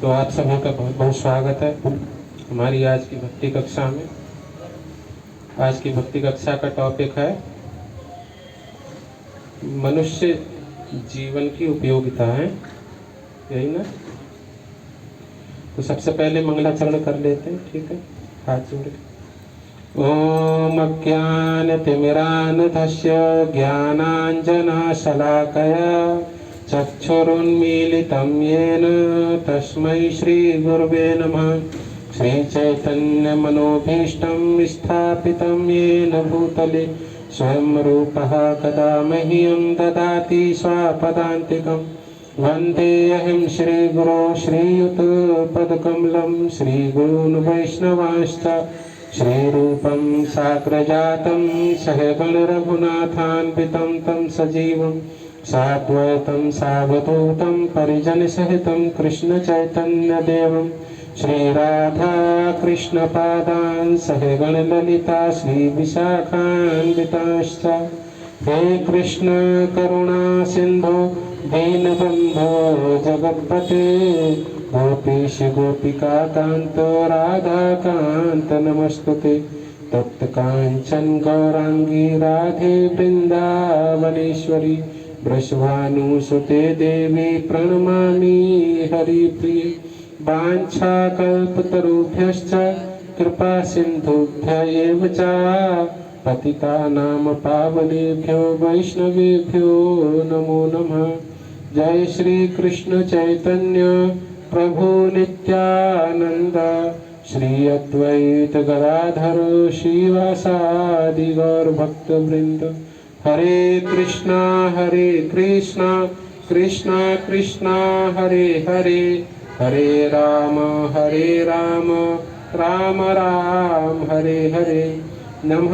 तो आप सभी का बहुत बहुत स्वागत है हमारी आज की भक्ति कक्षा में। आज की भक्ति कक्षा का टॉपिक है मनुष्य जीवन की उपयोगिता है, यही ना। तो सबसे पहले मंगलाचरण कर लेते हैं, ठीक है, हाथ जोड़ के। ओम अज्ञानतिमिरान्धस्य ज्ञानाञ्जनशलाकया चक्षुरुन्मीलितं येन तस्मै श्रीगुरवे नमः। श्रीचैतन्यमनोभीष्टं स्थापितं येन भूतले स्वयं रूपः कदा मह्यं ददाति स्वपदान्तिकम्। वन्देऽहं श्रीगुरो श्रीयुतपदकमलं श्रीगुरून् वैष्णवांश्च श्रीरूपं साग्रजातं सहगण रघुनाथान्वितं तं सजीवं साद्वैतं सावधूतं परिजनसहितं कृष्णचैतन्यदेवं श्रीराधा कृष्णपादान् सहगण ललिता श्रीविशाखान्वितांश्च। हे कृष्ण करुणा सिन्धो दीनबन्धो जगत्पते गोपीश गोपिका कांत राधा कांत नमस्तुते। तप्त कांचन गौरांगी राधे वृंदावनेश्वरी वृषभानुसुते देवी प्रणमामि हरिप्रिये। वाञ्छाकल्पतरुभ्यश्च कृपा सिन्धुभ्य एव च पतितानां पावनेभ्यो वैष्णवेभ्यो नमो नमः। जय श्री कृष्ण चैतन्य प्रभु नित्यानंद श्री अद्वैत गदाधर श्रीवासादि गौर भक्त वृंद। हरे कृष्णा कृष्णा कृष्णा हरे हरे, हरे राम राम राम हरे हरे। नमः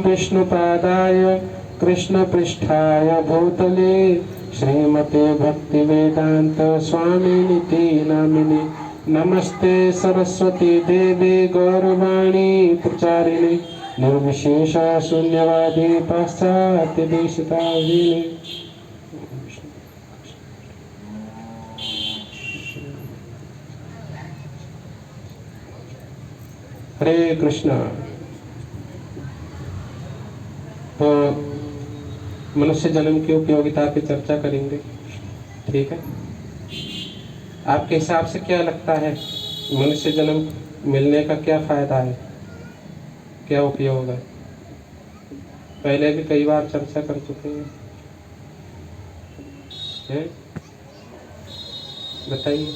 विष्णुपादाय कृष्ण पृष्ठाय भूतले श्रीमते भक्ति वेदांत स्वामिनिति नामिने। नमस्ते सरस्वती देवी गौरवाणी प्रचारिणे निर्विशेष शून्यवादी पाश्चात्य देशतारिणे। हरे कृष्णा। तो मनुष्य जन्म की उपयोगिता पे चर्चा करेंगे, ठीक है। आपके हिसाब से क्या लगता है मनुष्य जन्म मिलने का क्या फायदा है, क्या उपयोग है? पहले भी कई बार चर्चा कर चुके हैं, बताइए।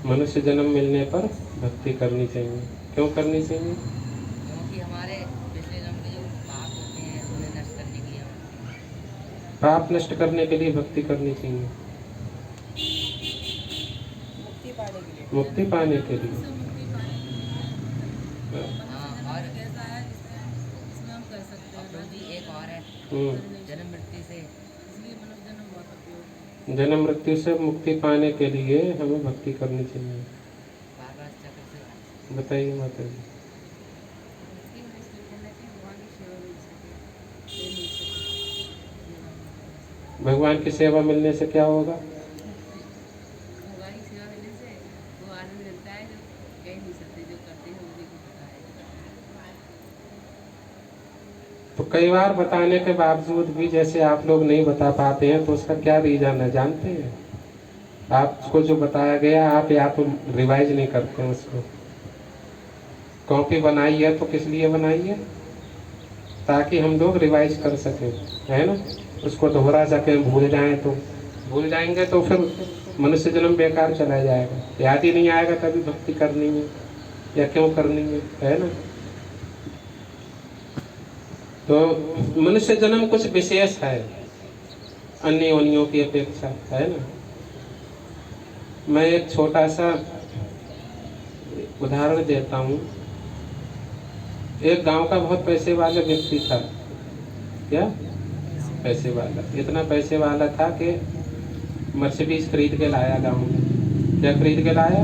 मनुष्य जन्म मिलने पर भक्ति करनी चाहिए। क्यों करनी चाहिए? क्योंकि हमारे पिछले जन्म के जो पाप होते हैं उन्हें नष्ट करने के लिए, पाप नष्ट करने के लिए भक्ति करनी चाहिए। मुक्ति पाने के लिए। हाँ, और जी एक और है, जन्म मृत्यु से, जन्म मृत्यु से मुक्ति पाने के लिए हमें भक्ति करनी चाहिए। बताइए माता जी। भगवान की सेवा मिलने से क्या होगा? तो कई बार बताने के बावजूद भी जैसे आप लोग नहीं बता पाते हैं, तो उसका क्या रीजन है जानते हैं? आपको जो बताया गया आप या तो रिवाइज नहीं करते हैं उसको। कॉपी बनाई है तो किस लिए बनाई है? ताकि हम लोग रिवाइज कर सकें, है ना। उसको दोहरा सकें, भूल जाएं तो भूल जाएंगे तो फिर मनुष्य जन्म बेकार चला जाएगा। याद ही नहीं आएगा तभी भक्ति करनी है या क्यों करनी है ना। तो मनुष्य जन्म कुछ विशेष है अन्य योनियों की अपेक्षा, है ना। मैं एक छोटा सा उदाहरण देता हूँ। एक गांव का बहुत पैसे वाला व्यक्ति था। क्या पैसे वाला? इतना पैसे वाला था कि मर्सिडीज खरीद के लाया गांव में। क्या खरीद के लाया?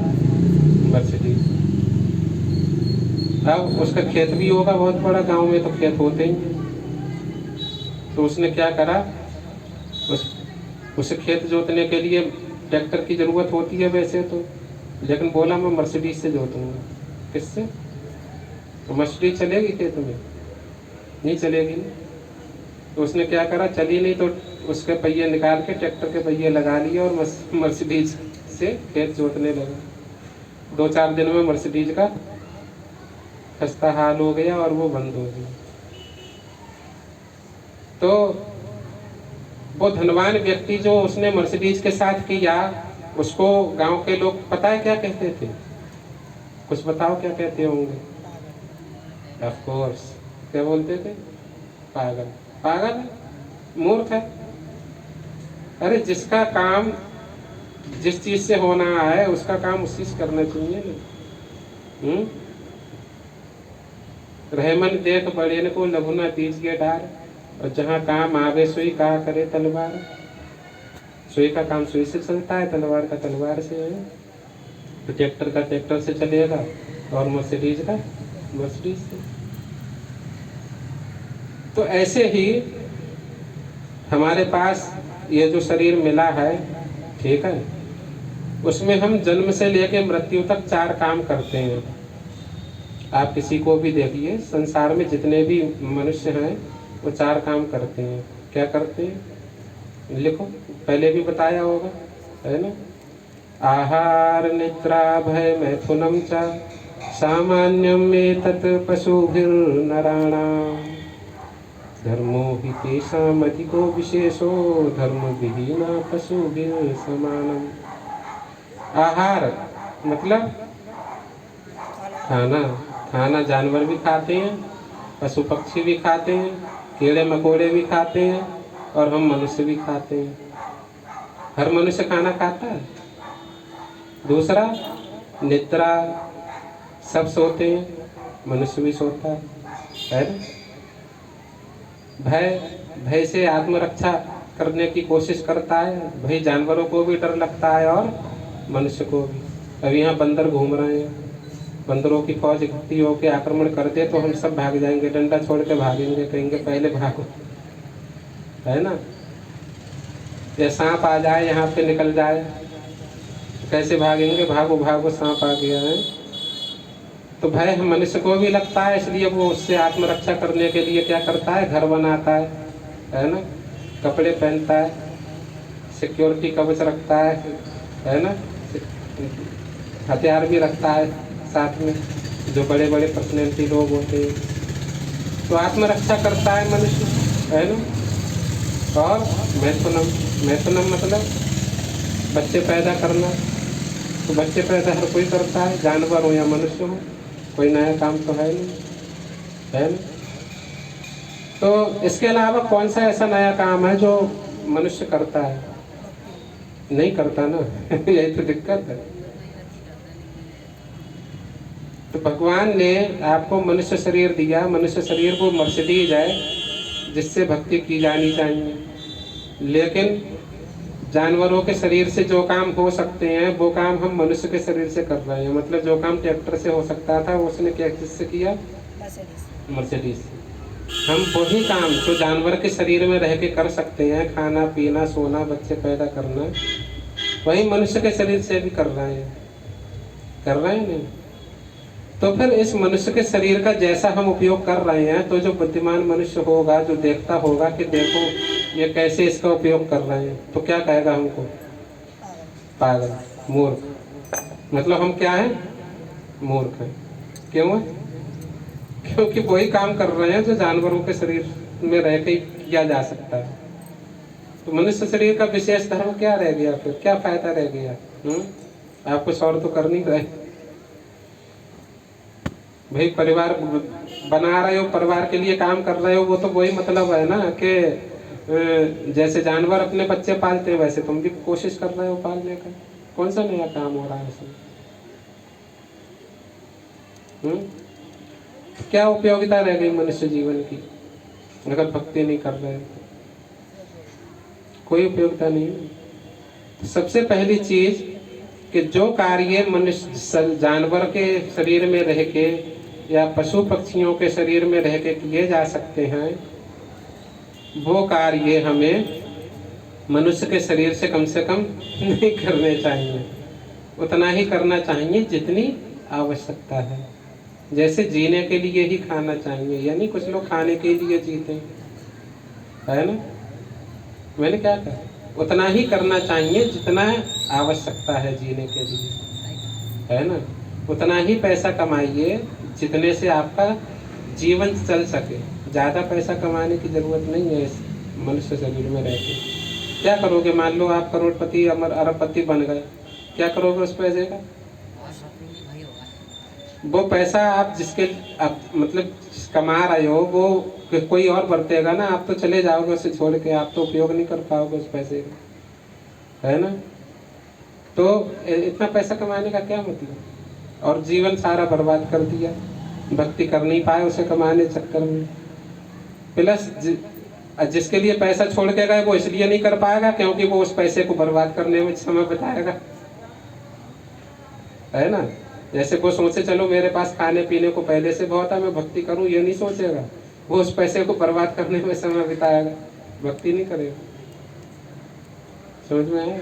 मर्सिडीज। अब उसका खेत भी होगा बहुत बड़ा, गांव में तो खेत होते ही। तो उसने क्या करा, उसे खेत जोतने के लिए ट्रैक्टर की ज़रूरत होती है वैसे तो, लेकिन बोला मैं मर्सिडीज से जोतूंगा। किससे? तो मर्सिडीज चलेगी खेत में? नहीं चलेगी ना। तो उसने क्या करा, चली नहीं तो उसके पहिए निकाल के ट्रैक्टर के पहिए लगा लिए और मर्सिडीज से खेत जोतने लगा। 2-4 दिन में मर्सिडीज का खस्ता हाल हो गया और वो बंद हो गई। तो वो धनवान व्यक्ति जो उसने मर्सिडीज के साथ किया, उसको गांव के लोग पता है क्या कहते थे? कुछ बताओ क्या कहते होंगे? ऑफ कोर्स, क्या बोलते थे? पागल। पागल है, मूर्ख है। अरे जिसका काम जिस चीज से होना है उसका काम उसी से करना चाहिए ना। रहमन देख बड़े को लघु न दीजिए डार, और जहाँ काम आवे सुई का करे तलवार। सुई का काम सुई से चलता है, तलवार का तलवार से है। तो ट्रैक्टर का ट्रैक्टर से चलेगा और मर्सिडीज का मर्सिडीज से। तो ऐसे ही हमारे पास ये जो शरीर मिला है, ठीक है, उसमें हम जन्म से लेकर मृत्यु तक 4 काम करते हैं। आप किसी को भी देखिए, संसार में जितने भी मनुष्य हैं वो 4 काम करते हैं। क्या करते हैं? लिखो, पहले भी बताया होगा, है ना। आहार निद्रा भय मैथुनम च सामान्यम एतत् पशुभिर्नराणाम् धर्मो हि तेषाम् अधिको विशेषो धर्म विहीना पशुभिः समानम्। आहार मतलब खाना। खाना जानवर भी खाते हैं, पशु पक्षी भी खाते हैं, कीड़े मकोड़े भी खाते हैं, और हम मनुष्य भी खाते हैं। हर मनुष्य खाना खाता है। दूसरा, निद्रा, सब सोते हैं, मनुष्य भी सोता है ना। भय, भय से आत्मरक्षा करने की कोशिश करता है। भाई जानवरों को भी डर लगता है और मनुष्य को भी। अब यहाँ बंदर घूम रहे हैं, बंदरों की फौज इकट्ठी होकर आक्रमण कर दे तो हम सब भाग जाएंगे, डंडा छोड़ के भागेंगे, कहेंगे पहले भागो, है ना। या सांप आ जाए यहाँ पे निकल जाए, कैसे भागेंगे? भागो भागो, सांप आ गया है। तो भय हम मनुष्य को भी लगता है, इसलिए वो उससे आत्मरक्षा करने के लिए क्या करता है? घर बनाता है ना, कपड़े पहनता है, सिक्योरिटी कवच रखता है ना, हथियार भी रखता है साथ में, जो बड़े बड़े पर्सनैलिटी लोग होते हैं। तो आत्मरक्षा करता है मनुष्य, है ना। और मैथुनम, मैथुनम मतलब बच्चे पैदा करना। तो बच्चे पैदा हर कोई करता है, जानवर हो या मनुष्य हो, कोई नया काम तो है नहीं, है ना। तो इसके अलावा कौन सा ऐसा नया काम है जो मनुष्य करता है? नहीं करता ना। यही तो दिक्कत है। तो भगवान ने आपको मनुष्य शरीर दिया, मनुष्य शरीर को मर्सिडीज है जिससे भक्ति की जानी चाहिए। लेकिन जानवरों के शरीर से जो काम हो सकते हैं वो काम हम मनुष्य के शरीर से कर रहे हैं। मतलब जो काम ट्रैक्टर से हो सकता था वो उसने क्या किससे किया? मर्सिडीज से। हम वही काम जो जानवर के शरीर में रह के कर सकते हैं, खाना पीना सोना बच्चे पैदा करना, वही मनुष्य के शरीर से भी कर रहे हैं। कर रहे हैं नहीं? तो फिर इस मनुष्य के शरीर का जैसा हम उपयोग कर रहे हैं, तो जो बुद्धिमान मनुष्य होगा, जो देखता होगा कि देखो ये कैसे इसका उपयोग कर रहे हैं, तो क्या कहेगा हमको? पागल, मूर्ख। मतलब हम क्या है? मूर्ख है। क्यों है? क्योंकि वही काम कर रहे हैं जो जानवरों के शरीर में रह के किया जा सकता है। तो मनुष्य शरीर का विशेष धर्म क्या रह गया? फिर क्या फायदा रह गया? आप कुछ और तो कर नहीं रहे। भाई परिवार बना रहे हो, परिवार के लिए काम कर रहे हो, वो तो वही मतलब है ना कि जैसे जानवर अपने बच्चे पालते हैं वैसे तुम भी कोशिश कर रहे हो पालने का। कौन सा नया काम हो रहा है इसमें? क्या उपयोगिता रह गई मनुष्य जीवन की अगर भक्ति नहीं कर रहे? कोई उपयोगिता नहीं है। सबसे पहली चीज कि जो कार्य मनुष्य जानवर के शरीर में रह के या पशु पक्षियों के शरीर में रह के किए जा सकते हैं, वो कार्य हमें मनुष्य के शरीर से कम नहीं करने चाहिए, उतना ही करना चाहिए जितनी आवश्यकता है। जैसे जीने के लिए ही खाना चाहिए, यानी कुछ लोग खाने के लिए जीते हैं, है ना। मैंने क्या कहा, उतना ही करना चाहिए जितना आवश्यकता है जीने के लिए, है ना। उतना ही पैसा कमाइए जितने से आपका जीवन चल सके। ज़्यादा पैसा कमाने की ज़रूरत नहीं है इस मनुष्य शरीर में रह के। क्या करोगे, मान लो आप करोड़पति अरबपति बन गए, क्या करोगे उस पैसे का? वो पैसा आप जिसके आप मतलब कमा रहे हो वो कोई और बरतेगा ना, आप तो चले जाओगे उसे छोड़ के, आप तो उपयोग नहीं कर पाओगे उस पैसे का, है ना। तो इतना पैसा कमाने का क्या मतलब, और जीवन सारा बर्बाद कर दिया, भक्ति कर नहीं पाए उसे कमाने चक्कर में। प्लस जिसके लिए पैसा छोड़ के गए वो इसलिए नहीं कर पाएगा क्योंकि वो उस पैसे को बर्बाद करने में समय बिताएगा, है ना। जैसे वो सोचे चलो मेरे पास खाने पीने को पहले से बहुत है, मैं भक्ति करूं, ये नहीं सोचेगा, वो उस पैसे को बर्बाद करने में समय बिताएगा, भक्ति नहीं करेगा। समझ में आया?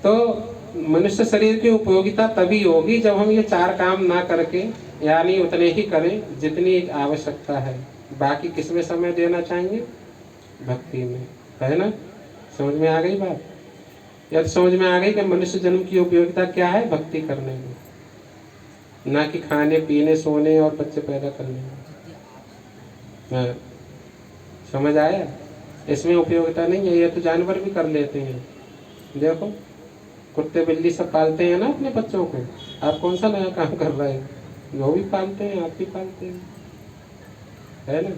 तो मनुष्य शरीर की उपयोगिता तभी होगी जब हम ये चार काम ना करके, यानी उतने ही करें जितनी आवश्यकता है। बाकी किसमें समय देना चाहिए? भक्ति में, है ना। समझ में आ गई बात? या तो समझ में आ गई कि मनुष्य जन्म की उपयोगिता क्या है? भक्ति करने में, ना कि खाने पीने सोने और बच्चे पैदा करने में। हाँ, समझ आया? इसमें उपयोगिता नहीं है। ये तो जानवर भी कर लेते हैं, देखो कुत्ते बिल्ली सब पालते हैं ना अपने बच्चों को। आप कौन सा नया काम कर रहे हैं? वो भी पालते हैं, आप भी पालते हैं, है ना।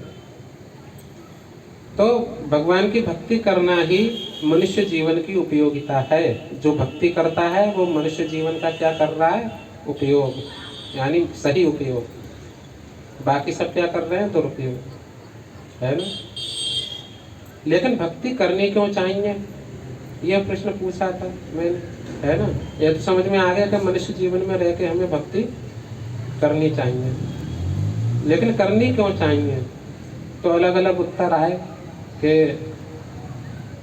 तो भगवान की भक्ति करना ही मनुष्य जीवन की उपयोगिता है। जो भक्ति करता है वो मनुष्य जीवन का क्या कर रहा है? उपयोग, यानी सही उपयोग। बाकी सब क्या कर रहे हैं? दुरुपयोग, है ना। लेकिन भक्ति करनी क्यों चाहिए, यह प्रश्न पूछा था मैंने, है ना। ये तो समझ में आ गया कि मनुष्य जीवन में रह के हमें भक्ति करनी चाहिए। लेकिन करनी क्यों चाहिए? तो अलग अलग उत्तर आए कि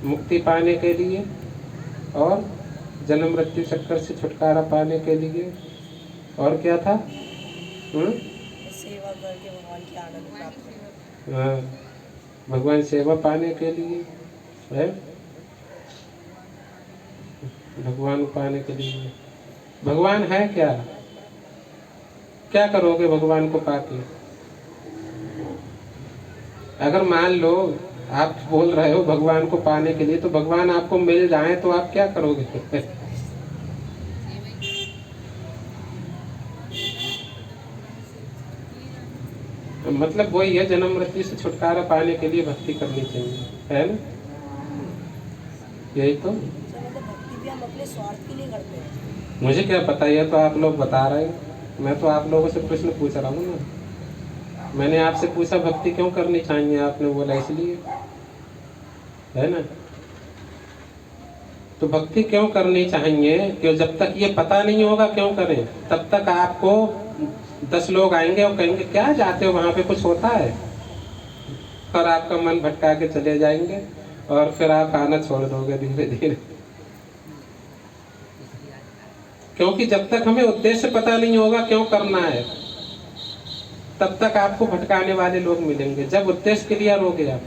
मुक्ति पाने के लिए, और जन्म मृत्यु चक्कर से छुटकारा पाने के लिए, और क्या था? सेवा करके भगवान की आनंद प्राप्त करें। हाँ, भगवान सेवा पाने के लिए है, भगवान पाने के लिए। भगवान है क्या? क्या करोगे भगवान को पाके? अगर मान लो आप बोल रहे हो भगवान को पाने के लिए, तो भगवान आपको मिल जाए तो आप क्या करोगे? मतलब वही है, जन्म मृत्यु से छुटकारा पाने के लिए भक्ति करनी चाहिए, है ना। यही तो। मतलब भक्ति भी हम अपने स्वार्थ के लिए करते हैं। मुझे क्या पता, ये तो आप लोग बता रहे हैं, मैं तो आप लोगों से प्रश्न पूछ रहा हूँ ना। मैंने आपसे पूछा भक्ति क्यों करनी चाहिए, आपने बोला इसलिए, है ना। तो भक्ति क्यों करनी चाहिए? क्यों? जब तक ये पता नहीं होगा क्यों करें, तब तक आपको 10 लोग आएंगे और कहेंगे क्या जाते हो वहां पे, कुछ होता है, और आपका मन भटका के चले जाएंगे, और फिर आप आना छोड़ दोगे धीरे धीरे। क्योंकि जब तक हमें उद्देश्य पता नहीं होगा क्यों करना है, तब तक आपको भटकाने वाले लोग मिलेंगे। जब उद्देश्य क्लियर हो गया,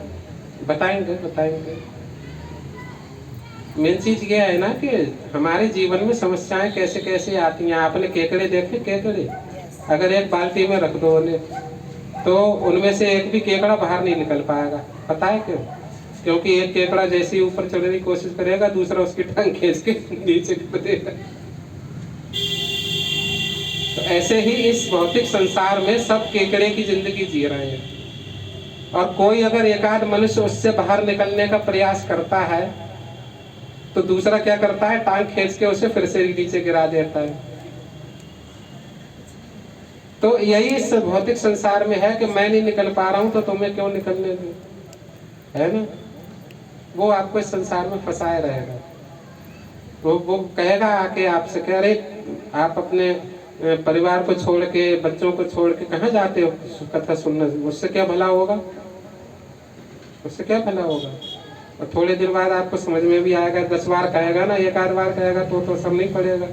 बताएंगे। मेन चीज ये है ना कि हमारे जीवन में समस्याएं कैसे कैसे आती हैं। आपने केकड़े देखे? केकड़े अगर एक बाल्टी में रख दो उन्हें, तो उनमें से एक भी केकड़ा बाहर नहीं निकल पाएगा। पता है क्यों? क्योंकि एक केकड़ा जैसे ही ऊपर चढ़ने की कोशिश करेगा, दूसरा उसकी टांग खींच के नीचे कर देगा। तो ऐसे ही इस भौतिक संसार में सब केकड़े की जिंदगी जी रहे हैं, और कोई अगर एकाध मनुष्य उससे बाहर निकलने का प्रयास करता है तो दूसरा क्या करता है? टांग खींच के उसे फिर से नीचे गिरा देता है। तो यही इस भौतिक संसार में है कि मैं नहीं निकल पा रहा हूं तो तुम्हें क्यों निकलने दूं, है ना। वो आपको इस संसार में फंसाए रहेगा। वो कहेगा आके आपसे, कह रहे आप अपने परिवार को छोड़ के, बच्चों को छोड़ के कहाँ जाते हो कथा सुनने? उससे क्या भला होगा? उससे क्या भला होगा? और थोड़े दिन बाद आपको समझ में भी आएगा। 10 बार कहेगा ना, एक आध बार कहेगा तो सब नहीं पड़ेगा,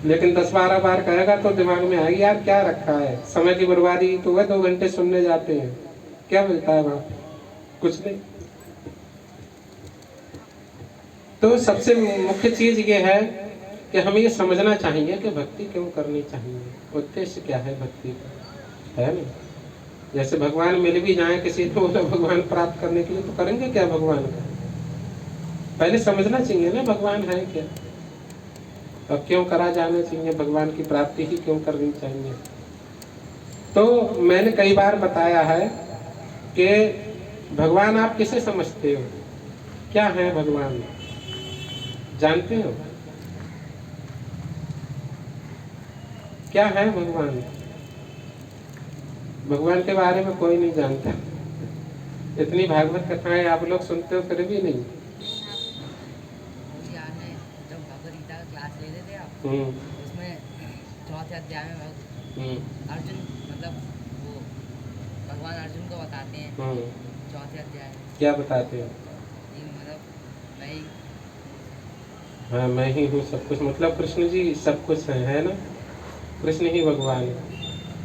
लेकिन 10-12 बार कहेगा तो दिमाग में आएगी यार क्या रखा है, समय की बर्बादी तो वह 2 घंटे सुनने जाते हैं, क्या मिलता है वहां, कुछ नहीं। तो सबसे मुख्य चीज ये है कि हमें ये समझना चाहिए कि भक्ति क्यों करनी चाहिए, उद्देश्य क्या है भक्ति का, है ना। जैसे भगवान मिल भी जाए किसी को तो भगवान प्राप्त करने के लिए तो करेंगे क्या भगवान का, पहले समझना चाहिए ना भगवान है क्या, और क्यों करा जाना चाहिए, भगवान की प्राप्ति ही क्यों करनी चाहिए। तो मैंने कई बार बताया है कि भगवान आप किसे समझते हो, क्या है भगवान, जानते हो क्या है भगवान? भगवान के बारे में कोई नहीं जानता। इतनी भागवत कथाएं आप लोग सुनते हो फिर भी नहीं। याद है जब भगवद गीता का क्लास लेते थे आप, हम्म उसमें चौथे अध्याय में अर्जुन मतलब वो भगवान अर्जुन को बताते हैं चौथे अध्याय में। क्या बताते हैं? ये मतलब मैं ही, हाँ मैं ही हूँ सब कुछ, मतलब कृष्ण जी सब कुछ है ना, कृष्ण ही भगवान है।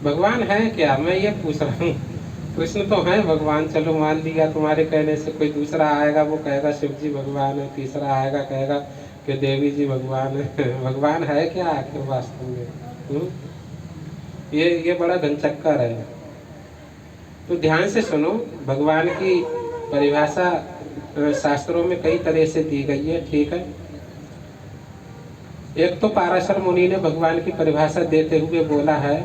भगवान है क्या, मैं ये पूछ रहा हूँ। कृष्ण तो है भगवान, चलो मान लिया, तुम्हारे कहने से कोई दूसरा आएगा वो कहेगा शिव जी भगवान है, तीसरा आएगा कहेगा कि देवी जी भगवान है। भगवान है क्या आखिर वास्तव में? ये बड़ा घनचक्कर है। तो ध्यान से सुनो, भगवान की परिभाषा शास्त्रों में कई तरह से दी गई है, ठीक है। एक तो पाराशर मुनि ने भगवान की परिभाषा देते हुए बोला है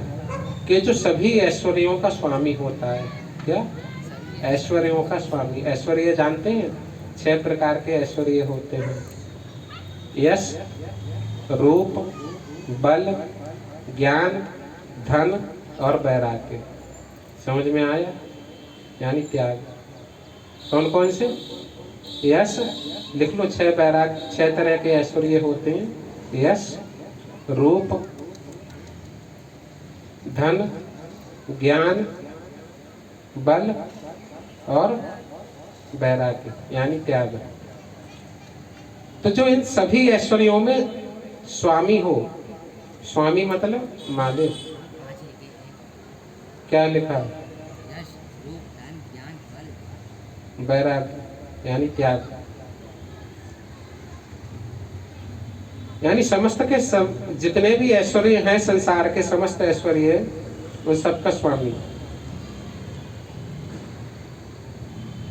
कि जो सभी ऐश्वर्यों का स्वामी होता है। क्या? ऐश्वर्यों का स्वामी। ऐश्वर्य जानते हैं? 6 प्रकार के ऐश्वर्य होते हैं, यश, रूप, बल, ज्ञान, धन और वैराग्य। समझ में आया? यानी त्याग। कौन कौन से? यश, लिख लो, 6 वैराग्य, 6 तरह के ऐश्वर्य होते हैं, यश, रूप, धन, ज्ञान, बल और वैराग्य यानी त्याग। तो जो इन सभी ऐश्वर्यों में स्वामी हो, स्वामी मतलब मालिक, क्या लिखा? यश, रूप, धन, ज्ञान, बल, वैराग्य यानी त्याग। यानी समस्त के सब जितने भी ऐश्वर्य हैं, संसार के समस्त ऐश्वर्य, वो सबका स्वामी।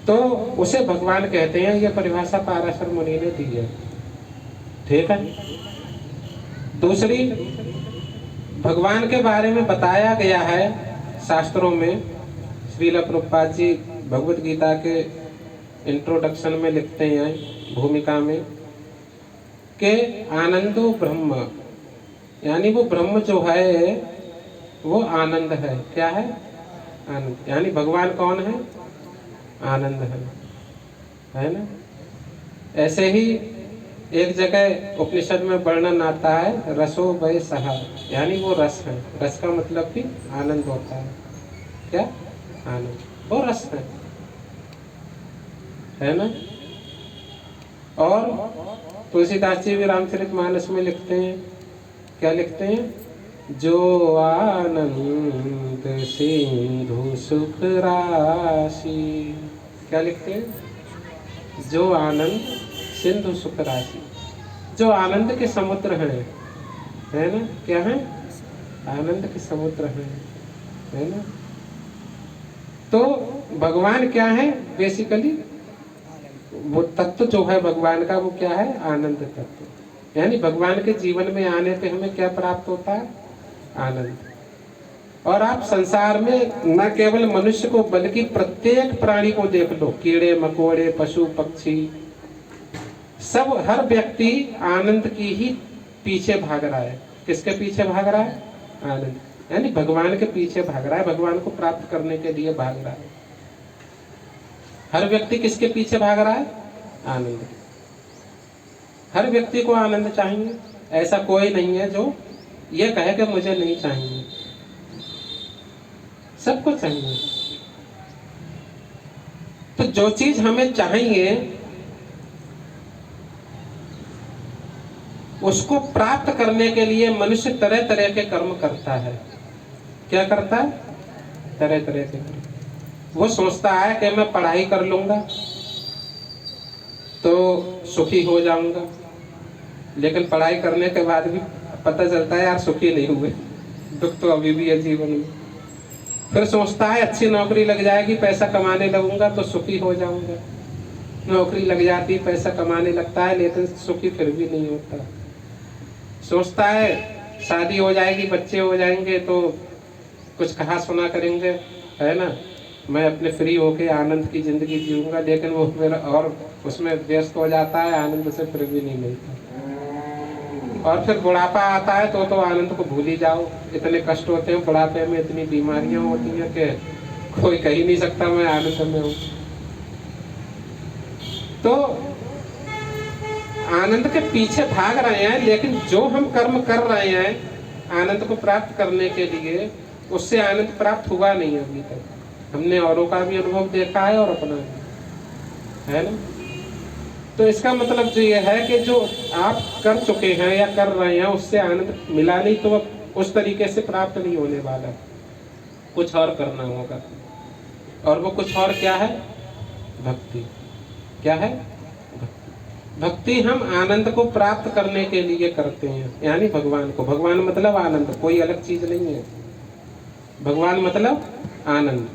तो उसे भगवान कहते हैं। यह परिभाषा पाराशर मुनि ने दी है, ठीक है। दूसरी, भगवान के बारे में बताया गया है शास्त्रों में। श्रील प्रभुपाद जी भगवद गीता के इंट्रोडक्शन में लिखते हैं, भूमिका में, कि आनंदो ब्रह्म, यानी वो ब्रह्म जो है वो आनंद है। क्या है? आनंद। यानी भगवान कौन है? आनंद है ना। ऐसे ही एक जगह उपनिषद में वर्णन आता है, रसो वै सहा, यानी वो रस है। रस का मतलब भी आनंद होता है। क्या? आनंद, वो रस है ना। और तुलसीदास जी भी रामचरितमानस में लिखते हैं, क्या लिखते हैं? जो आनंद सिंधु सुख राशि। क्या लिखते हैं? जो आनंद सिंधु सुख राशि, जो आनंद के समुद्र हैं, है ना। क्या है? आनंद के समुद्र हैं, है ना। तो भगवान क्या है? बेसिकली वो तत्व जो है भगवान का, वो क्या है? आनंद तत्व। यानी भगवान के जीवन में आने पे हमें क्या प्राप्त होता है? आनंद। और आप संसार में न केवल मनुष्य को बल्कि प्रत्येक प्राणी को देख लो, कीड़े मकोड़े, पशु पक्षी, सब, हर व्यक्ति आनंद की ही पीछे भाग रहा है। किसके पीछे भाग रहा है? आनंद। यानी भगवान के पीछे भाग रहा है, भगवान को प्राप्त करने के लिए भाग रहा है। हर व्यक्ति किसके पीछे भाग रहा है? आनंद। हर व्यक्ति को आनंद चाहिए, ऐसा कोई नहीं है जो ये कहे कि मुझे नहीं चाहिए, सबको चाहिए। तो जो चीज हमें चाहिए उसको प्राप्त करने के लिए मनुष्य तरह तरह के कर्म करता है। क्या करता है? तरह तरह के कर्म। वो सोचता है कि मैं पढ़ाई कर लूंगा तो सुखी हो जाऊंगा, लेकिन पढ़ाई करने के बाद भी पता चलता है यार सुखी नहीं हुए, दुख तो अभी भी है जीवन में। फिर सोचता है अच्छी नौकरी लग जाएगी, पैसा कमाने लगूंगा तो सुखी हो जाऊंगा। नौकरी लग जाती, पैसा कमाने लगता है, लेकिन सुखी फिर भी नहीं होता। सोचता है शादी हो जाएगी, बच्चे हो जाएंगे तो कुछ कहा सुना करेंगे, है ना, मैं अपने फ्री होके आनंद की जिंदगी जीऊंगा, लेकिन वो फिर और उसमें व्यस्त हो जाता है, आनंद से फिर भी नहीं मिलता। और फिर बुढ़ापा आता है तो आनंद को भूल ही जाओ। इतने कष्ट होते हैं बुढ़ापे में, इतनी बीमारियां होती हैं कि कोई कह ही नहीं सकता मैं आनंद में हूँ। तो आनंद के पीछे भाग रहे हैं, लेकिन जो हम कर्म कर रहे हैं आनंद को प्राप्त करने के लिए, उससे आनंद प्राप्त हुआ नहीं अभी तक। हमने औरों का भी अनुभव देखा है और अपना भी, है ना। तो इसका मतलब जो ये है कि जो आप कर चुके हैं या कर रहे हैं उससे आनंद मिला नहीं, तो उस तरीके से प्राप्त नहीं होने वाला, कुछ और करना होगा। और वो कुछ और क्या है? भक्ति। क्या है? भक्ति हम आनंद को प्राप्त करने के लिए करते हैं, यानी भगवान को। भगवान मतलब आनंद, कोई अलग चीज नहीं है। भगवान मतलब आनंद,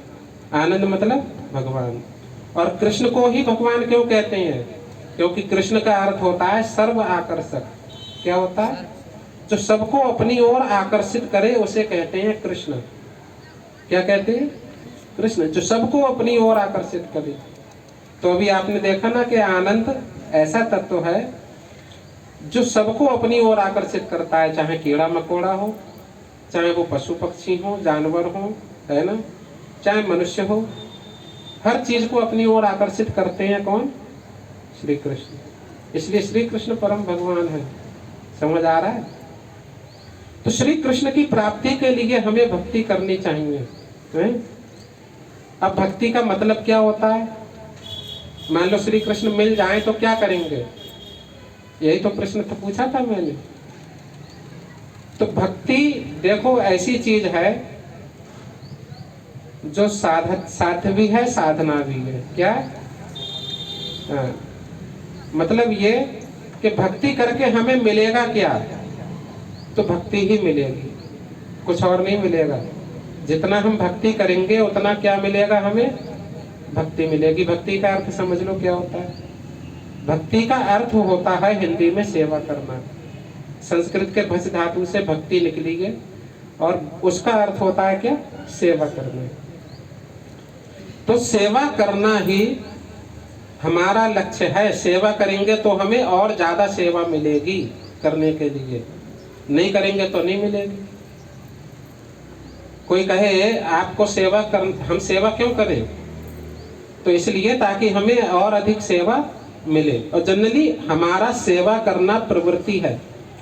आनंद मतलब भगवान। और कृष्ण को ही भगवान क्यों कहते हैं? क्योंकि कृष्ण का अर्थ होता है सर्व आकर्षक। क्या होता है? जो सबको अपनी ओर आकर्षित करे उसे कहते हैं कृष्ण। क्या कहते हैं? कृष्ण। जो सबको अपनी ओर आकर्षित करे। तो अभी आपने देखा ना कि आनंद ऐसा तत्व है जो सबको अपनी ओर आकर्षित करता है, चाहे कीड़ा मकोड़ा हो, चाहे वो पशु पक्षी हो, जानवर हो, है ना, चाहे मनुष्य हो, हर चीज को अपनी ओर आकर्षित करते हैं कौन? श्री कृष्ण। इसलिए श्री कृष्ण परम भगवान है। समझ आ रहा है? तो श्री कृष्ण की प्राप्ति के लिए हमें भक्ति करनी चाहिए, है? अब भक्ति का मतलब क्या होता है? मान लो श्री कृष्ण मिल जाए तो क्या करेंगे? यही तो प्रश्न तो पूछा था मैंने। तो भक्ति देखो ऐसी चीज है जो साध्य भी है, साधना भी है। क्या? मतलब ये कि भक्ति करके हमें मिलेगा क्या? तो भक्ति ही मिलेगी, कुछ और नहीं मिलेगा। जितना हम भक्ति करेंगे उतना क्या मिलेगा हमें? भक्ति मिलेगी। भक्ति का अर्थ समझ लो क्या होता है। भक्ति का अर्थ होता है हिंदी में सेवा करना। संस्कृत के भस धातु से भक्ति निकली है और उसका अर्थ होता है क्या? सेवा करना। तो सेवा करना ही हमारा लक्ष्य है। सेवा करेंगे तो हमें और ज्यादा सेवा मिलेगी करने के लिए, नहीं करेंगे तो नहीं मिलेगी। कोई कहे आपको सेवा कर, हम सेवा क्यों करें? तो इसलिए ताकि हमें और अधिक सेवा मिले। और जनरली हमारा सेवा करना प्रवृत्ति है,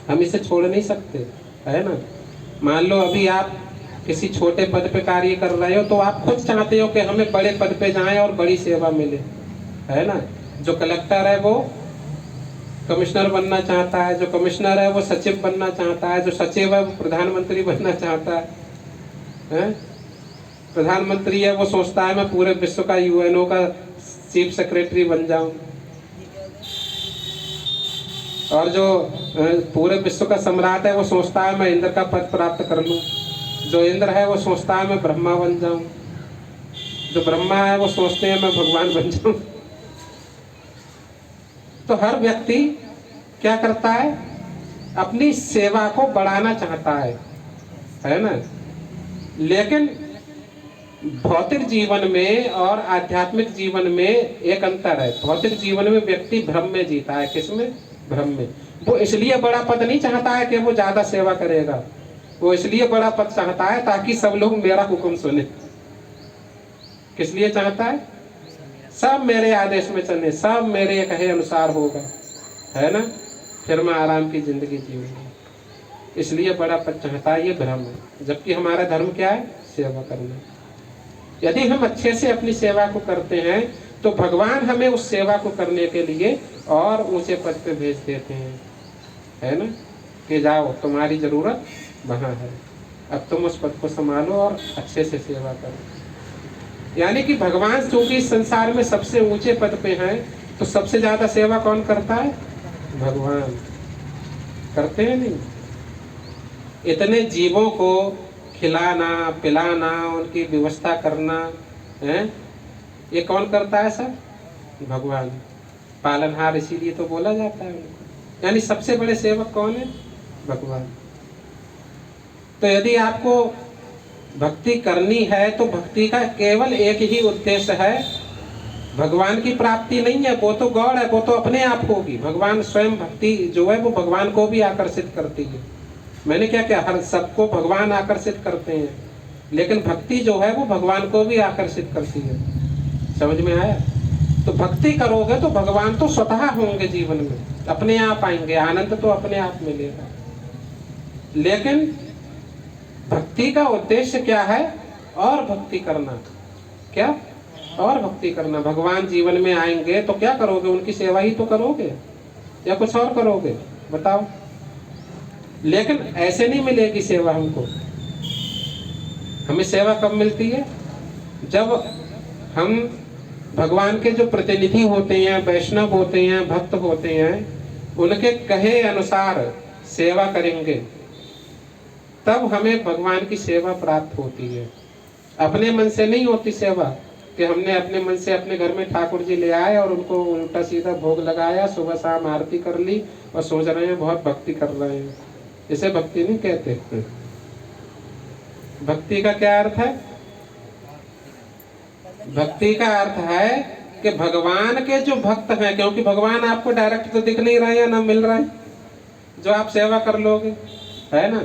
हम इसे छोड़ नहीं सकते, है ना। मान लो अभी आप किसी छोटे पद पे कार्य कर रहे हो तो आप खुद चाहते हो कि हमें बड़े पद पे जाएं और बड़ी सेवा मिले, है ना। जो कलेक्टर है वो कमिश्नर बनना चाहता है, जो कमिश्नर है वो सचिव बनना चाहता है, जो सचिव है वो प्रधानमंत्री बनना चाहता है? प्रधानमंत्री है वो सोचता है मैं पूरे विश्व का यूएनओ का चीफ सेक्रेटरी बन जाऊं। और जो पूरे विश्व का सम्राट है वो सोचता है मैं इंद्र का पद प्राप्त कर लूं। जो इंद्र है वो सोचता है मैं ब्रह्मा बन जाऊं। जो ब्रह्मा है वो सोचते हैं मैं भगवान बन जाऊं। तो हर व्यक्ति क्या करता है? अपनी सेवा को बढ़ाना चाहता है ना। लेकिन भौतिक जीवन में और आध्यात्मिक जीवन में एक अंतर है। भौतिक जीवन में व्यक्ति भ्रम में जीता है। किसमें? भ्रम में। वो इसलिए बड़ा पद नहीं चाहता है कि वो ज्यादा सेवा करेगा, वो इसलिए बड़ा पद चाहता है ताकि सब लोग मेरा हुक्म सुने। किस लिए चाहता है? सब मेरे आदेश में चले, सब मेरे कहे अनुसार होगा, है ना, फिर मैं आराम की जिंदगी जीऊंगा। इसलिए बड़ा पद चाहता है, ये भ्रम है। जबकि हमारा धर्म क्या है? सेवा करना। यदि हम अच्छे से अपनी सेवा को करते हैं तो भगवान हमें उस सेवा को करने के लिए और ऊंचे पद पे भेज देते हैं। है ना, कि जाओ तुम्हारी जरूरत वहाँ है, अब तुम उस पद को संभालो और अच्छे से सेवा करो। यानी कि भगवान चूंकि इस संसार में सबसे ऊंचे पद पे हैं, तो सबसे ज्यादा सेवा कौन करता है? भगवान करते हैं नहीं? इतने जीवों को खिलाना पिलाना, उनकी व्यवस्था करना है, ये कौन करता है सब? भगवान। पालनहार इसीलिए तो बोला जाता है उनको। यानी सबसे बड़े सेवक कौन है? भगवान। तो यदि आपको भक्ति करनी है तो भक्ति का केवल एक ही उद्देश्य है, भगवान की प्राप्ति नहीं है, वो तो गौड़ है, वो तो अपने आप होगी। भगवान स्वयं, भक्ति जो है वो भगवान को भी आकर्षित करती है। मैंने क्या क्या, हर सबको भगवान आकर्षित करते हैं, लेकिन भक्ति जो है वो भगवान को भी आकर्षित करती है। समझ में आया? तो भक्ति करोगे तो भगवान तो स्वतः होंगे जीवन में, अपने आप आएंगे, आनंद तो अपने आप मिलेगा। लेकिन भक्ति का उद्देश्य क्या है? और भक्ति करना। क्या? और भक्ति करना। भगवान जीवन में आएंगे तो क्या करोगे? उनकी सेवा ही तो करोगे, या कुछ और करोगे? बताओ। लेकिन ऐसे नहीं मिलेगी सेवा हमको। हमें सेवा कब मिलती है? जब हम भगवान के जो प्रतिनिधि होते हैं, वैष्णव होते हैं, भक्त होते हैं, उनके कहे अनुसार सेवा करेंगे, तब हमें भगवान की सेवा प्राप्त होती है। अपने मन से नहीं होती सेवा, कि हमने अपने मन से अपने घर में ठाकुर जी ले आए और उनको उल्टा सीधा भोग लगाया, सुबह शाम आरती कर ली और सोच रहे हैं बहुत भक्ति कर रहे हैं। इसे भक्ति नहीं कहते। भक्ति का क्या अर्थ है? भक्ति का अर्थ है कि भगवान के जो भक्त हैं, क्योंकि भगवान आपको डायरेक्ट तो दिख नहीं रहा है या ना मिल रहा है जो आप सेवा कर लोगे, है ना।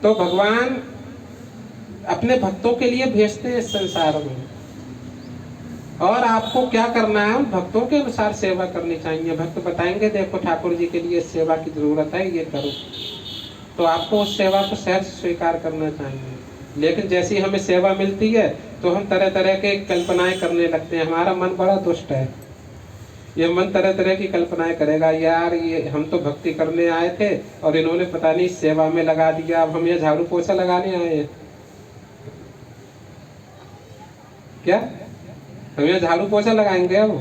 तो भगवान अपने भक्तों के लिए भेजते हैं इस संसार में, और आपको क्या करना है? भक्तों के अनुसार सेवा करनी चाहिए। भक्त बताएंगे देखो ठाकुर जी के लिए सेवा की जरूरत है, ये करो, तो आपको उस सेवा को सहज स्वीकार करना चाहिए। लेकिन जैसी हमें सेवा मिलती है तो हम तरह तरह के कल्पनाएं करने लगते हैं। हमारा मन बड़ा दुष्ट है, ये मन तरह तरह की कल्पनाएं करेगा, यार ये हम तो भक्ति करने आए थे और इन्होंने पता नहीं सेवा में लगा दिया, अब हम ये झाड़ू पोछा लगाने आए हैं। क्या हम ये झाड़ू पोछा लगाएंगे अब?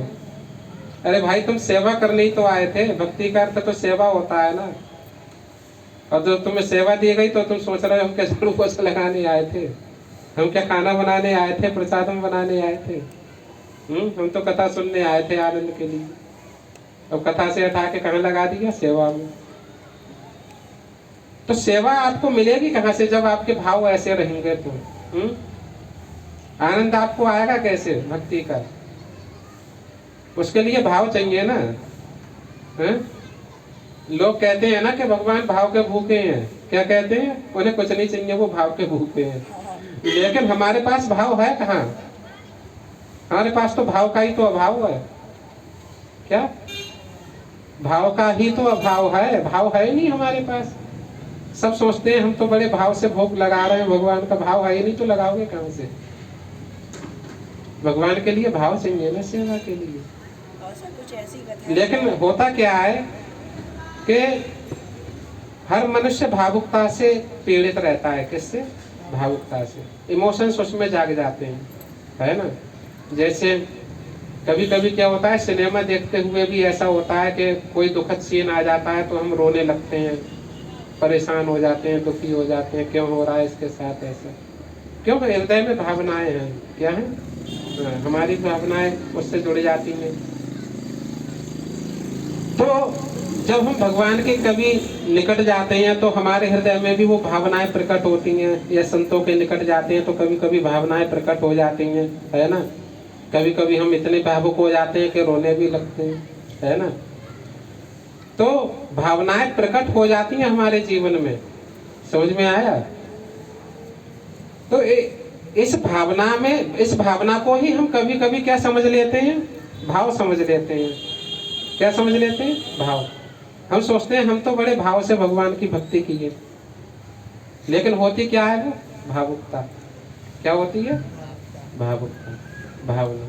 अरे भाई तुम सेवा करने ही तो आए थे, भक्ति का अर्थ तो सेवा होता है ना। और जब तुम्हें सेवा दी गई तो तुम सोच रहे हो हम क्या झाड़ू पोछा लगाने आए थे, हम क्या खाना बनाने आए थे, प्रसादम बनाने आए थे। हम तो कथा सुनने आए थे आनंद के लिए, और कथा से हटा के कहाँ लगा दिया? सेवा में। तो सेवा आपको मिलेगी कहाँ से? जब आपके भाव ऐसे रहेंगे तो आनंद आपको आएगा कैसे भक्ति का? उसके लिए भाव चाहिए ना। लोग कहते हैं ना कि भगवान भाव के भूखे हैं। क्या कहते हैं? उन्हें कुछ नहीं चाहिए, वो भाव के भूखे हैं। लेकिन हमारे पास भाव है कहाँ? हमारे पास तो भाव का ही तो अभाव है। क्या? भाव का ही तो अभाव है, भाव है ही नहीं हमारे पास। सब सोचते हैं हम तो बड़े भाव से भोग लगा रहे हैं, भगवान का भाव है ही नहीं, तो लगाओगे कहाँ से? भगवान के लिए भाव चाहिए ना सेवा के लिए। कुछ ऐसी कथा। लेकिन होता क्या है कि हर मनुष्य भावुकता से पीड़ित रहता है। किससे? भावुकता से। इमोशंस उसमें जाग जाते हैं, है ना। जैसे कभी कभी क्या होता है, सिनेमा देखते हुए भी ऐसा होता है कि कोई दुखद सीन आ जाता है तो हम रोने लगते हैं, परेशान हो जाते हैं, दुखी हो जाते हैं, क्यों हो रहा है इसके साथ ऐसा? क्यों? हृदय में भावनाएं हैं। क्या है? हमारी भावनाएं उससे जुड़ जाती हैं। तो जब हम भगवान के कभी निकट जाते हैं तो हमारे हृदय में भी वो भावनाएं प्रकट होती हैं, या संतों के निकट जाते हैं तो कभी कभी भावनाएं प्रकट हो जाती हैं, है ना। कभी कभी हम इतने भावुक हो जाते हैं कि रोने भी लगते हैं, है ना। तो भावनाएं प्रकट हो जाती हैं हमारे जीवन में। समझ में आया? तो इस भावना को ही हम कभी कभी क्या समझ लेते हैं? भाव समझ लेते हैं। क्या समझ लेते हैं? भाव। हम सोचते हैं हम तो बड़े भाव से भगवान की भक्ति की है, लेकिन होती क्या है वो? भावुकता। क्या होती है? भावुकता, भावना।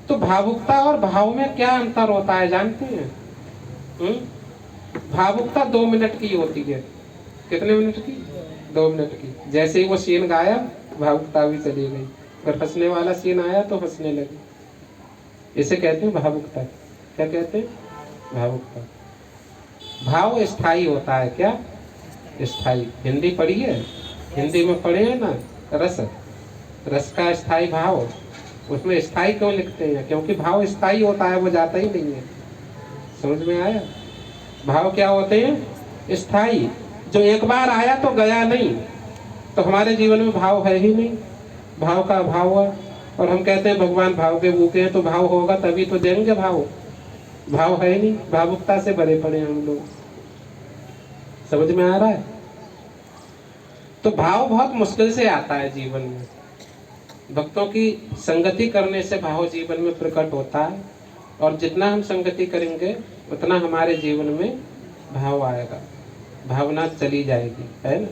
तो भावुकता और भाव में क्या अंतर होता है जानते हैं? भावुकता 2 मिनट की होती है। कितने मिनट की? 2 मिनट की। जैसे ही वो सीन गाया भावुकता भी चली गई, अगर हंसने वाला सीन आया तो हंसने लगी। इसे कहते हैं भावुकता। क्या कहते हैं? भावुकता। भाव स्थायी होता है। क्या स्थायी? हिंदी पढ़ी है? हिंदी में पढ़े हैं ना, रस। रस का स्थायी भाव, उसमें स्थायी क्यों लिखते हैं? क्योंकि भाव स्थायी होता है, वो जाता ही नहीं है। समझ में आया? भाव क्या होते हैं? स्थायी। जो एक बार आया तो गया नहीं, तो हमारे जीवन में भाव है ही नहीं, भाव का अभाव हुआ। और हम कहते हैं भगवान भाव के भूखे हैं, तो भाव होगा तभी तो देंगे भाव। भाव है ही नहीं, भावुकता से भरे पड़े हम लोग। समझ में आ रहा है? तो भाव बहुत मुश्किल से आता है जीवन में। भक्तों की संगति करने से भाव जीवन में प्रकट होता है, और जितना हम संगति करेंगे उतना हमारे जीवन में भाव आएगा, भावना चली जाएगी, है ना?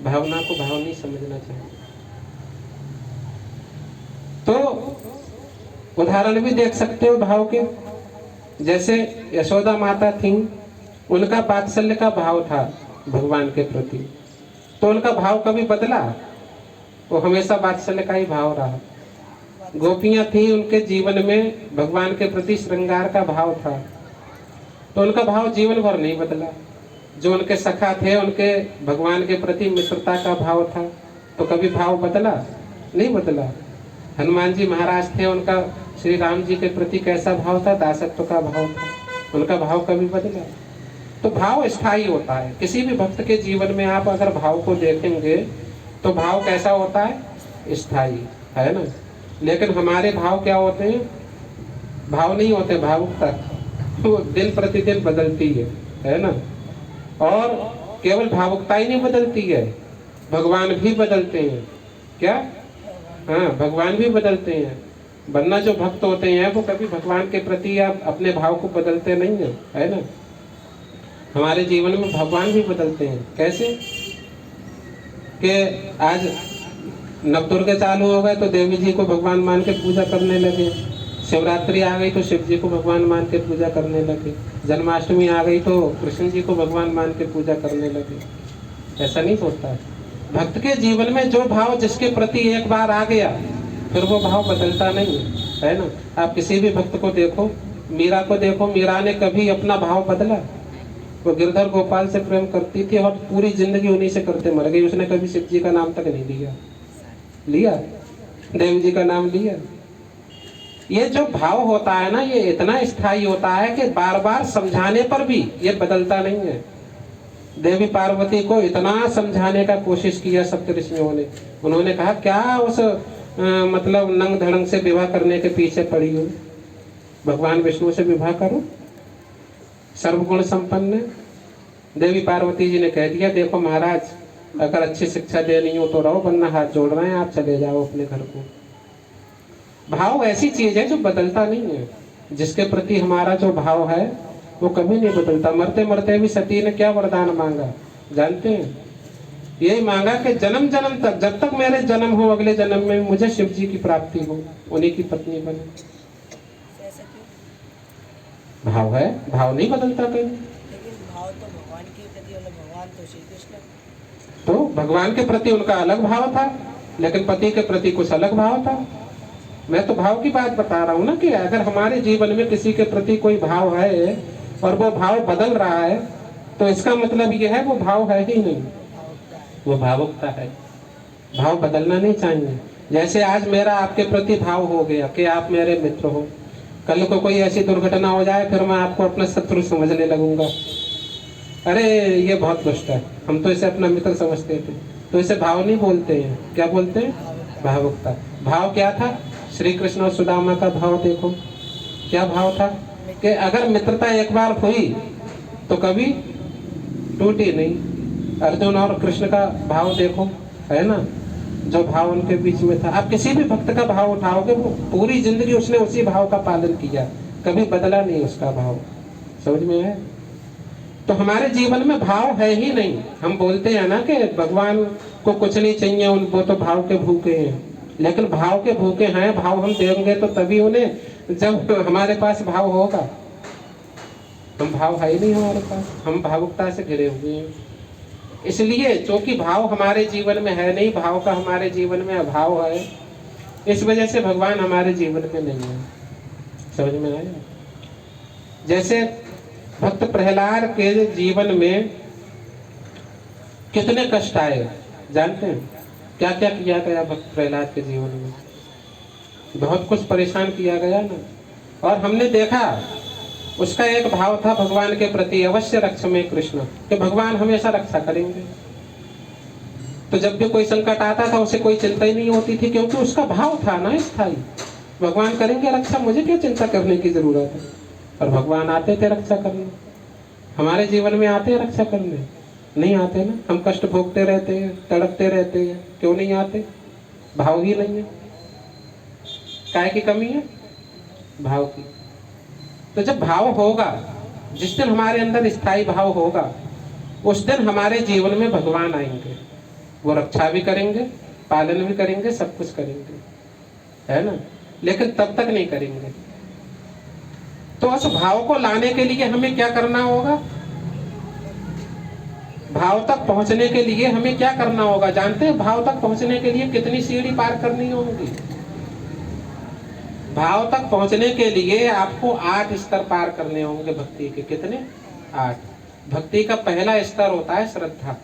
भावना को भाव नहीं समझना चाहिए। तो उदाहरण भी देख सकते हो भाव के। जैसे यशोदा माता थी, उनका वात्सल्य का भाव था भगवान के प्रति, तो उनका भाव कभी बदला? वो हमेशा वात्सल्य का ही भाव रहा। गोपियां थी, उनके जीवन में भगवान के प्रति श्रृंगार का भाव था, तो उनका भाव जीवन भर नहीं बदला। जो उनके सखा थे, उनके भगवान के प्रति मित्रता का भाव था, तो कभी भाव बदला? नहीं बदला। हनुमान जी महाराज थे, उनका श्री राम जी के प्रति कैसा भाव था? दासत्व का भाव था, उनका भाव कभी बदला? तो भाव स्थायी होता है। किसी भी भक्त के जीवन में आप अगर भाव को देखेंगे तो भाव कैसा होता है? स्थायी, है ना? लेकिन हमारे भाव क्या होते हैं? भाव नहीं होते, भावुकता तो दिन प्रतिदिन बदलती है ना? और केवल भावुकता ही नहीं बदलती है, भगवान भी बदलते हैं। क्या? हाँ, भगवान भी बदलते हैं। वरना जो भक्त होते हैं वो कभी भगवान के प्रति या अपने भाव को बदलते नहीं है ना? हमारे जीवन में भगवान भी बदलते हैं। कैसे? कि आज नवदुर्गा चालू हो गए तो देवी जी को भगवान मान के पूजा करने लगे, शिवरात्रि आ गई तो शिव जी को भगवान मान के पूजा करने लगे, जन्माष्टमी आ गई तो कृष्ण जी को भगवान मान के पूजा करने लगे। ऐसा नहीं होता है। भक्त के जीवन में जो भाव जिसके प्रति एक बार आ गया फिर वो भाव बदलता नहीं है ना? आप किसी भी भक्त को देखो, मीरा को देखो, मीरा ने कभी अपना भाव बदला? वो गिरधर गोपाल से प्रेम करती थी और पूरी जिंदगी उन्हीं से करते मर गई। उसने कभी शिव जी का नाम तक नहीं लिया, लिया देवी जी का नाम लिया? ये जो भाव होता है ना, ये इतना स्थायी होता है कि बार बार समझाने पर भी ये बदलता नहीं है। देवी पार्वती को इतना समझाने का कोशिश किया सप्तऋषियों ने, उन्होंने कहा क्या उस मतलब नंग धड़ंग से विवाह करने के पीछे पड़ी हो? भगवान विष्णु से विवाह करो, सर्वगुण संपन्न। देवी पार्वती जी ने कह दिया देखो महाराज, अगर अच्छी शिक्षा देनी हो तो रहो, वरना हाथ जोड़ रहे हैं, आप चले जाओ अपने घर को। भाव ऐसी चीज है जो बदलता नहीं है। जिसके प्रति हमारा जो भाव है वो कभी नहीं बदलता। मरते मरते भी सती ने क्या वरदान मांगा जानते हैं? यही मांगा कि जन्म जन्म तक, जब तक मेरे जन्म हो, अगले जन्म में मुझे शिव जी की प्राप्ति हो, उन्हीं की पत्नी बने। भाव है, भाव नहीं बदलता कहीं। लेकिन भाव तो भगवान के प्रति, भगवान तो श्री कृष्ण, तो भगवान के प्रति उनका अलग भाव था, लेकिन पति के प्रति कुछ अलग भाव था। मैं तो भाव की बात बता रहा हूँ ना, कि अगर हमारे जीवन में किसी के प्रति कोई भाव है और वो भाव बदल रहा है तो इसका मतलब यह है वो भाव है ही नहीं, वो भावुकता है। भाव बदलना नहीं चाहिए। जैसे आज मेरा आपके प्रति भाव हो गया कि आप मेरे मित्र हो, कल को कोई ऐसी दुर्घटना हो जाए फिर मैं आपको अपना शत्रु समझने लगूंगा, अरे ये बहुत दुष्ट है, हम तो इसे अपना मित्र समझते थे, तो इसे भाव नहीं बोलते हैं। क्या बोलते हैं? भावुकता। भाव क्या था? श्री कृष्ण और सुदामा का भाव देखो, क्या भाव था कि अगर मित्रता एक बार हुई तो कभी टूटी नहीं। अर्जुन और कृष्ण का भाव देखो, है ना, जो भाव उनके बीच में था। आप किसी भी भक्त का भाव उठाओगे, वो पूरी जिंदगी उसने उसी भाव का पालन किया, कभी बदला नहीं उसका भाव। समझ में है? तो हमारे जीवन में भाव है ही नहीं। हम बोलते हैं ना कि भगवान को कुछ नहीं चाहिए, वो तो भाव के भूखे हैं, लेकिन भाव के भूखे हैं। भाव हम देंगे तो तभी उन्हें, जब हमारे पास भाव होगा। हम भाव है ही नहीं हमारे पास, हम भावुकता से घिरे हुए हैं। इसलिए चूंकि भाव हमारे जीवन में है नहीं, भाव का हमारे जीवन में अभाव है, इस वजह से भगवान हमारे जीवन में नहीं है। समझ में आया? जैसे भक्त प्रहलाद के जीवन में कितने कष्ट आए जानते हैं? क्या क्या किया गया भक्त प्रहलाद के जीवन में? बहुत कुछ परेशान किया गया ना। और हमने देखा उसका एक भाव था भगवान के प्रति, अवश्य रक्ष में कृष्ण, कि भगवान हमेशा रक्षा करेंगे। तो जब भी कोई संकट आता था उसे कोई चिंता ही नहीं होती थी, क्योंकि उसका भाव था ना स्थायी, भगवान करेंगे रक्षा, मुझे क्या चिंता करने की जरूरत है। और भगवान आते थे रक्षा करने। हमारे जीवन में आते हैं रक्षा करने? नहीं आते ना। हम कष्ट भोगते रहते हैं, तड़पते रहते हैं। क्यों नहीं आते? भाव ही नहीं है। काय की कमी है? भाव की। तो जब भाव होगा, जिस दिन हमारे अंदर स्थायी भाव होगा, उस दिन हमारे जीवन में भगवान आएंगे। वो रक्षा भी करेंगे, पालन भी करेंगे, सब कुछ करेंगे, है ना। लेकिन तब तक नहीं करेंगे। तो उस भाव को लाने के लिए हमें क्या करना होगा? भाव तक पहुंचने के लिए हमें क्या करना होगा जानते हैं? भाव तक पहुंचने के लिए कितनी सीढ़ी पार करनी होगी? भाव तक पहुंचने के लिए आपको 8 स्तर पार करने होंगे भक्ति के। कितने? 8। भक्ति का पहला स्तर होता है श्रद्धा।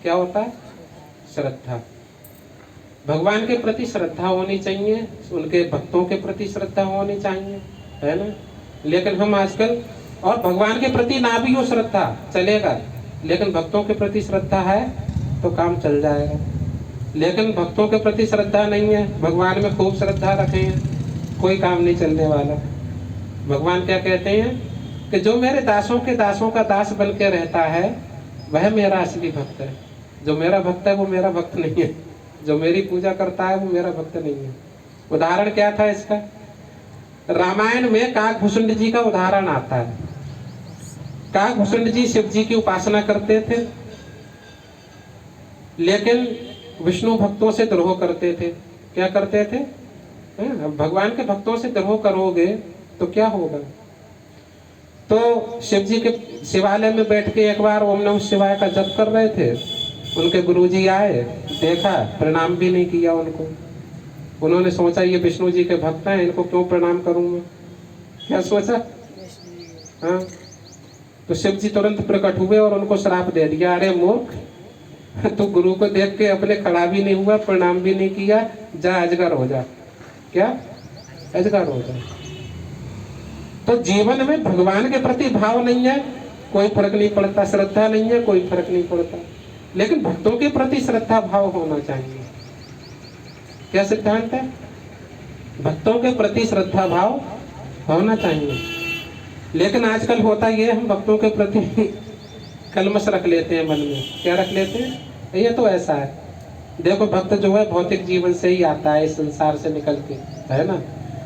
क्या होता है? श्रद्धा। भगवान के प्रति श्रद्धा होनी चाहिए, उनके भक्तों के प्रति श्रद्धा होनी चाहिए, है ना। लेकिन हम आजकल, और भगवान के प्रति ना भी हो श्रद्धा चलेगा, लेकिन भक्तों के प्रति श्रद्धा है तो काम चल जाएगा। लेकिन भक्तों के प्रति श्रद्धा नहीं है, भगवान में खूब श्रद्धा रखे हैं, कोई काम नहीं चलने वाला। भगवान क्या कहते हैं कि जो मेरे दासों के दासों का दास बन के रहता है वह मेरा असली भक्त है। जो मेरा भक्त है वो मेरा भक्त नहीं है, जो मेरी पूजा करता है वो मेरा भक्त नहीं है। उदाहरण क्या था इसका? रामायण में काकभूषुंड जी का उदाहरण आता है। काकभूषुंड जी शिव जी की उपासना करते थे, लेकिन विष्णु भक्तों से द्रोह करते थे। क्या करते थे? अब भगवान के भक्तों से द्रोह करोगे तो क्या होगा? तो शिव जी के शिवालय में बैठ के एक बार ओम नमः शिवाय का जप कर रहे थे, उनके गुरुजी आए, देखा, प्रणाम भी नहीं किया उनको। उन्होंने सोचा ये विष्णु जी के भक्त हैं, इनको क्यों प्रणाम करूंगा? क्या सोचा? हाँ। तो शिव जी तुरंत प्रकट हुए और उनको श्राप दे दिया, अरे मूर्ख, तू गुरु को देख के अपने खड़ा भी नहीं हुआ, प्रणाम भी नहीं किया, जा अजगर हो जा। क्या? अजगर हो जा। तो जीवन में भगवान के प्रति भाव नहीं है, कोई फर्क नहीं पड़ता। श्रद्धा नहीं है, कोई फर्क नहीं पड़ता। लेकिन भक्तों के प्रति श्रद्धा भाव होना चाहिए। क्या सिद्धांत है? भक्तों के प्रति श्रद्धा भाव होना चाहिए। लेकिन आजकल होता ये, हम भक्तों के प्रति कलमश रख लेते हैं मन में। क्या रख लेते हैं? ये तो ऐसा है। देखो, भक्त जो है भौतिक जीवन से ही आता है, इस संसार से निकल के, है ना।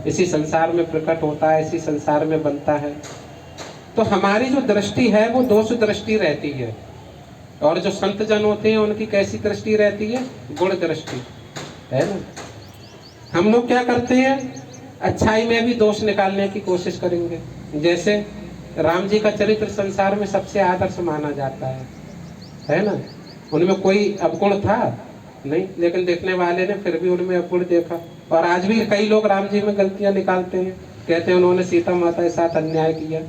इसी संसार में प्रकट होता है, इसी संसार में बनता है। तो हमारी जो दृष्टि है वो दोष दृष्टि रहती है, और जो संत जन होते हैं उनकी कैसी दृष्टि रहती है? गुण दृष्टि, है ना। हम लोग क्या करते हैं? अच्छाई में भी दोष निकालने की कोशिश करेंगे। जैसे राम जी का चरित्र संसार में सबसे आदर्श माना जाता है ना। उनमें कोई अवगुण था नहीं, लेकिन देखने वाले ने फिर भी उनमें अवगुण देखा। और आज भी कई लोग राम जी में गलतियां निकालते हैं, कहते हैं उन्होंने सीता माता के साथ अन्याय किया।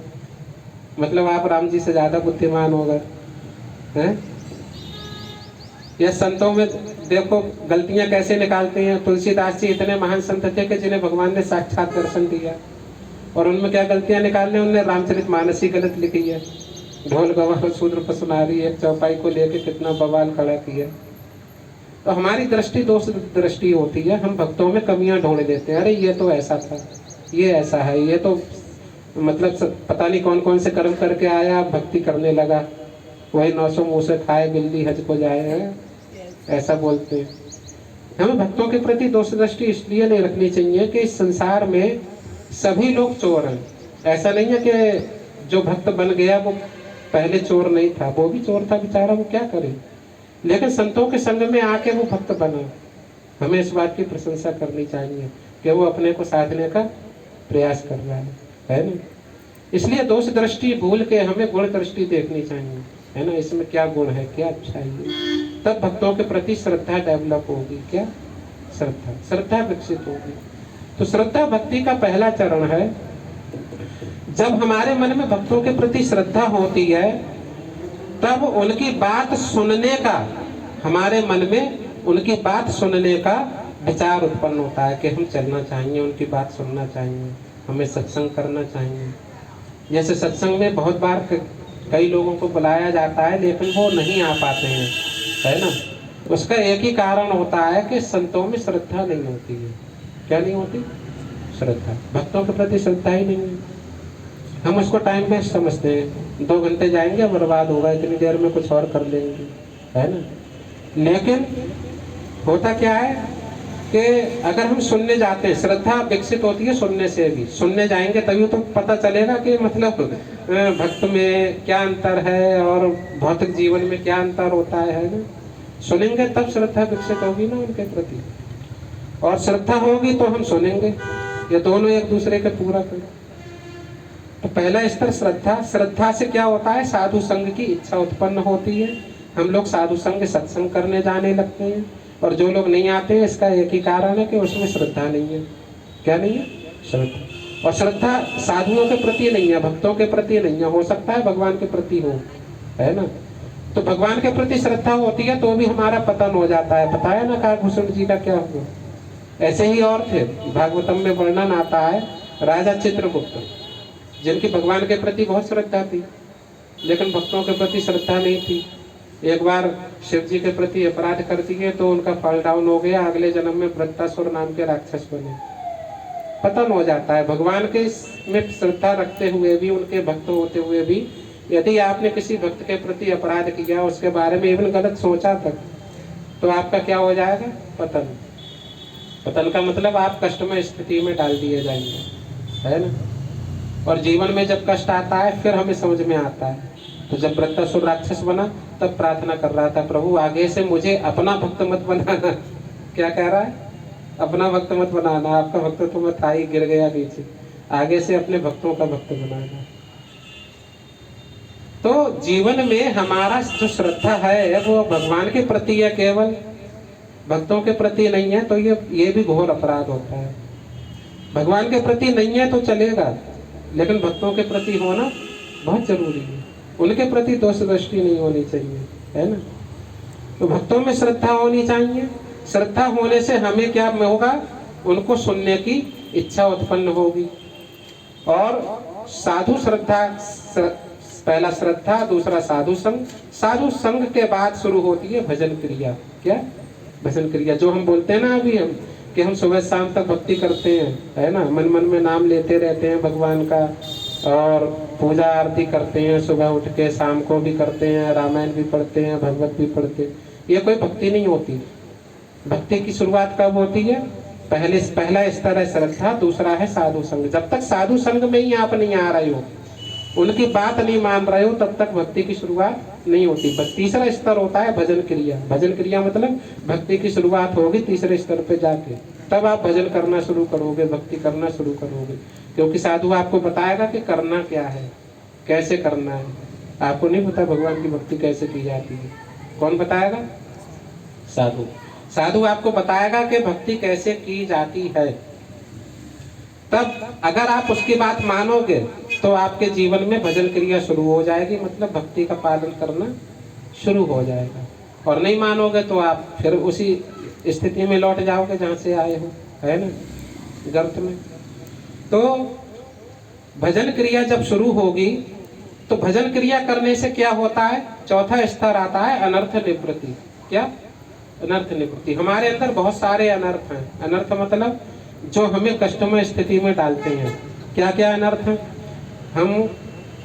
मतलब आप राम जी से ज्यादा बुद्धिमान हो गए हैं। या संतों में देखो गलतियां कैसे निकालते हैं। तुलसीदास जी इतने महान संत थे कि जिन्हें भगवान ने साक्षात दर्शन दिया, और उनमें क्या गलतियां निकालने? उन्होंने रामचरितमानस ही गलत लिखी है। ढोल गवाह शूद्र पसुनारी एक चौपाई को लेके कितना बवाल खड़ा किया। तो हमारी दृष्टि दोष दृष्टि होती है, हम भक्तों में कमियां ढूंढ लेते हैं। अरे ये तो ऐसा था, ये ऐसा है, ये तो मतलब पता नहीं कौन कौन से कर्म करके आया, भक्ति करने लगा, वही 900 मुँह से खाए बिल्ली हज को जाए, है ऐसा बोलते हैं। हमें भक्तों के प्रति दोष दृष्टि इसलिए नहीं रखनी चाहिए कि इस संसार में सभी लोग चोर हैं। ऐसा नहीं है कि जो भक्त बन गया वो पहले चोर नहीं था, वो भी चोर था बेचारा, वो क्या करे। लेकिन संतों के संग में आके वो भक्त बना। हमें इस बात की प्रशंसा करनी चाहिए कि वो अपने को साधने का प्रयास कर रहा है ना। इसलिए दोष दृष्टि भूल के हमें गुण दृष्टि देखनी चाहिए, है ना, इसमें क्या गुण है, क्या अच्छाई है। तब भक्तों के प्रति श्रद्धा डेवलप होगी। क्या श्रद्धा विकसित होगी। तो श्रद्धा भक्ति का पहला चरण है। जब हमारे मन में भक्तों के प्रति श्रद्धा होती है तब उनकी बात सुनने का, हमारे मन में उनकी बात सुनने का विचार उत्पन्न होता है कि हम चलना चाहिए, उनकी बात सुनना चाहिए, हमें सत्संग करना चाहिए। जैसे सत्संग में बहुत बार कई लोगों को बुलाया जाता है लेकिन वो नहीं आ पाते हैं, है ना। उसका एक ही कारण होता है कि संतों में श्रद्धा नहीं होती है। क्या नहीं होती? श्रद्धा। भक्तों के प्रति श्रद्धा ही नहीं है। हम उसको टाइम वेस्ट समझते हैं, 2 घंटे जाएंगे बर्बाद होगा, इतनी देर में कुछ और कर लेंगे, है ना। लेकिन होता क्या है कि अगर हम सुनने जाते हैं, श्रद्धा विकसित होती है सुनने से भी। सुनने जाएंगे तभी तो पता चलेगा कि मतलब भक्त में क्या अंतर है और भौतिक जीवन में क्या अंतर होता है ना। सुनेंगे तब श्रद्धा विकसित होगी ना उनके प्रति, और श्रद्धा होगी तो हम सुनेंगे। ये दोनों एक दूसरे के पूरा करें। तो पहला स्तर श्रद्धा। श्रद्धा से क्या होता है? साधु संग की इच्छा उत्पन्न होती है। हम लोग साधु संग सत्संग करने जाने लगते हैं, और जो लोग नहीं आते हैं इसका एक ही कारण है कि उसमें श्रद्धा नहीं है। क्या नहीं है? श्रद्धा। और श्रद्धा साधुओं के प्रति नहीं है, भक्तों के प्रति नहीं है। हो सकता है भगवान के प्रति हो, है ना। तो भगवान के प्रति श्रद्धा होती है तो भी हमारा पतन हो जाता है। पता है ना काकभूषण जी का क्या हुआ? ऐसे ही और थे। भागवतम में वर्णन आता है, राजा चित्रगुप्त, जिनकी भगवान के प्रति बहुत श्रद्धा थी लेकिन भक्तों के प्रति श्रद्धा नहीं थी। एक बार शिव जी के प्रति अपराध कर दिए तो उनका फॉल डाउन हो गया। अगले जन्म में वृत्तासुर नाम के राक्षस बने। पतन हो जाता है। भगवान के में श्रद्धा रखते हुए भी, उनके भक्त होते हुए भी, यदि आपने किसी भक्त के प्रति अपराध किया, उसके बारे में इवन गलत सोचा तक, तो आपका क्या हो जाएगा? पतन। पतन का मतलब आप कष्टमय स्थिति में डाल दिए जाएंगे, है ना। और जीवन में जब कष्ट आता है फिर हमें समझ में आता है। तो जब वृत्तासुर राक्षस बना तब प्रार्थना कर रहा था, प्रभु आगे से मुझे अपना भक्त मत बनाना। क्या कह रहा है? अपना भक्त मत बनाना। आपका भक्त तो मत आई गिर गया नीचे, आगे से अपने भक्तों का भक्त बनाना। तो जीवन में हमारा जो श्रद्धा है वो भगवान के प्रति है, केवल भक्तों के प्रति नहीं है, तो ये भी घोर अपराध होता है। भगवान के प्रति नहीं है तो चलेगा, लेकिन भक्तों के प्रति होना बहुत जरूरी है। उनके प्रति दोष दृष्टि नहीं होनी चाहिए, है ना। तो भक्तों में श्रद्धा होनी चाहिए। श्रद्धा होने से हमें क्या होगा? उनको सुनने की इच्छा उत्पन्न होगी। और साधु श्रद्धा, पहला श्रद्धा, दूसरा साधु संग। साधु संग के बाद शुरू होती है भजन क्रिया। क्या? भजन क्रिया। जो हम बोलते हैं ना अभी हम, कि हम सुबह शाम तक भक्ति करते हैं, है ना, मन मन में नाम लेते रहते हैं भगवान का, और पूजा आरती करते हैं, सुबह उठ के शाम को भी करते हैं, रामायण भी पढ़ते हैं, भगवत भी पढ़ते हैं। ये कोई भक्ति नहीं होती। भक्ति की शुरुआत कब होती है? पहला स्तर है श्रद्धा, दूसरा है साधु संग। जब तक साधु संग में ही आप नहीं आ रहे हो, उनकी बात नहीं मान रहे हो, तब तक भक्ति की शुरुआत नहीं होती। बस तीसरा स्तर होता है भजन क्रिया। भजन क्रिया मतलब भक्ति की शुरुआत होगी तीसरे स्तर पे जाके, तब आप भजन करना शुरू करोगे, भक्ति करना शुरू करोगे। क्योंकि साधु आपको बताएगा कि करना क्या है, कैसे करना है। आपको नहीं पता भगवान की भक्ति कैसे की जाती है। कौन बताएगा? साधु। साधु आपको बताएगा कि भक्ति कैसे की जाती है। तब अगर आप उसकी बात मानोगे तो आपके जीवन में भजन क्रिया शुरू हो जाएगी, मतलब भक्ति का पालन करना शुरू हो जाएगा। और नहीं मानोगे तो आप फिर उसी स्थिति में लौट जाओगे जहाँ से आए हो, है ना, गर्त में। तो भजन क्रिया जब शुरू होगी तो भजन क्रिया करने से क्या होता है? चौथा स्तर आता है अनर्थ निवृत्ति। क्या? अनर्थ निवृत्ति। हमारे अंदर बहुत सारे अनर्थ हैं। अनर्थ मतलब जो हमें कष्टमय स्थिति में डालते हैं। क्या क्या अनर्थ हैं? हम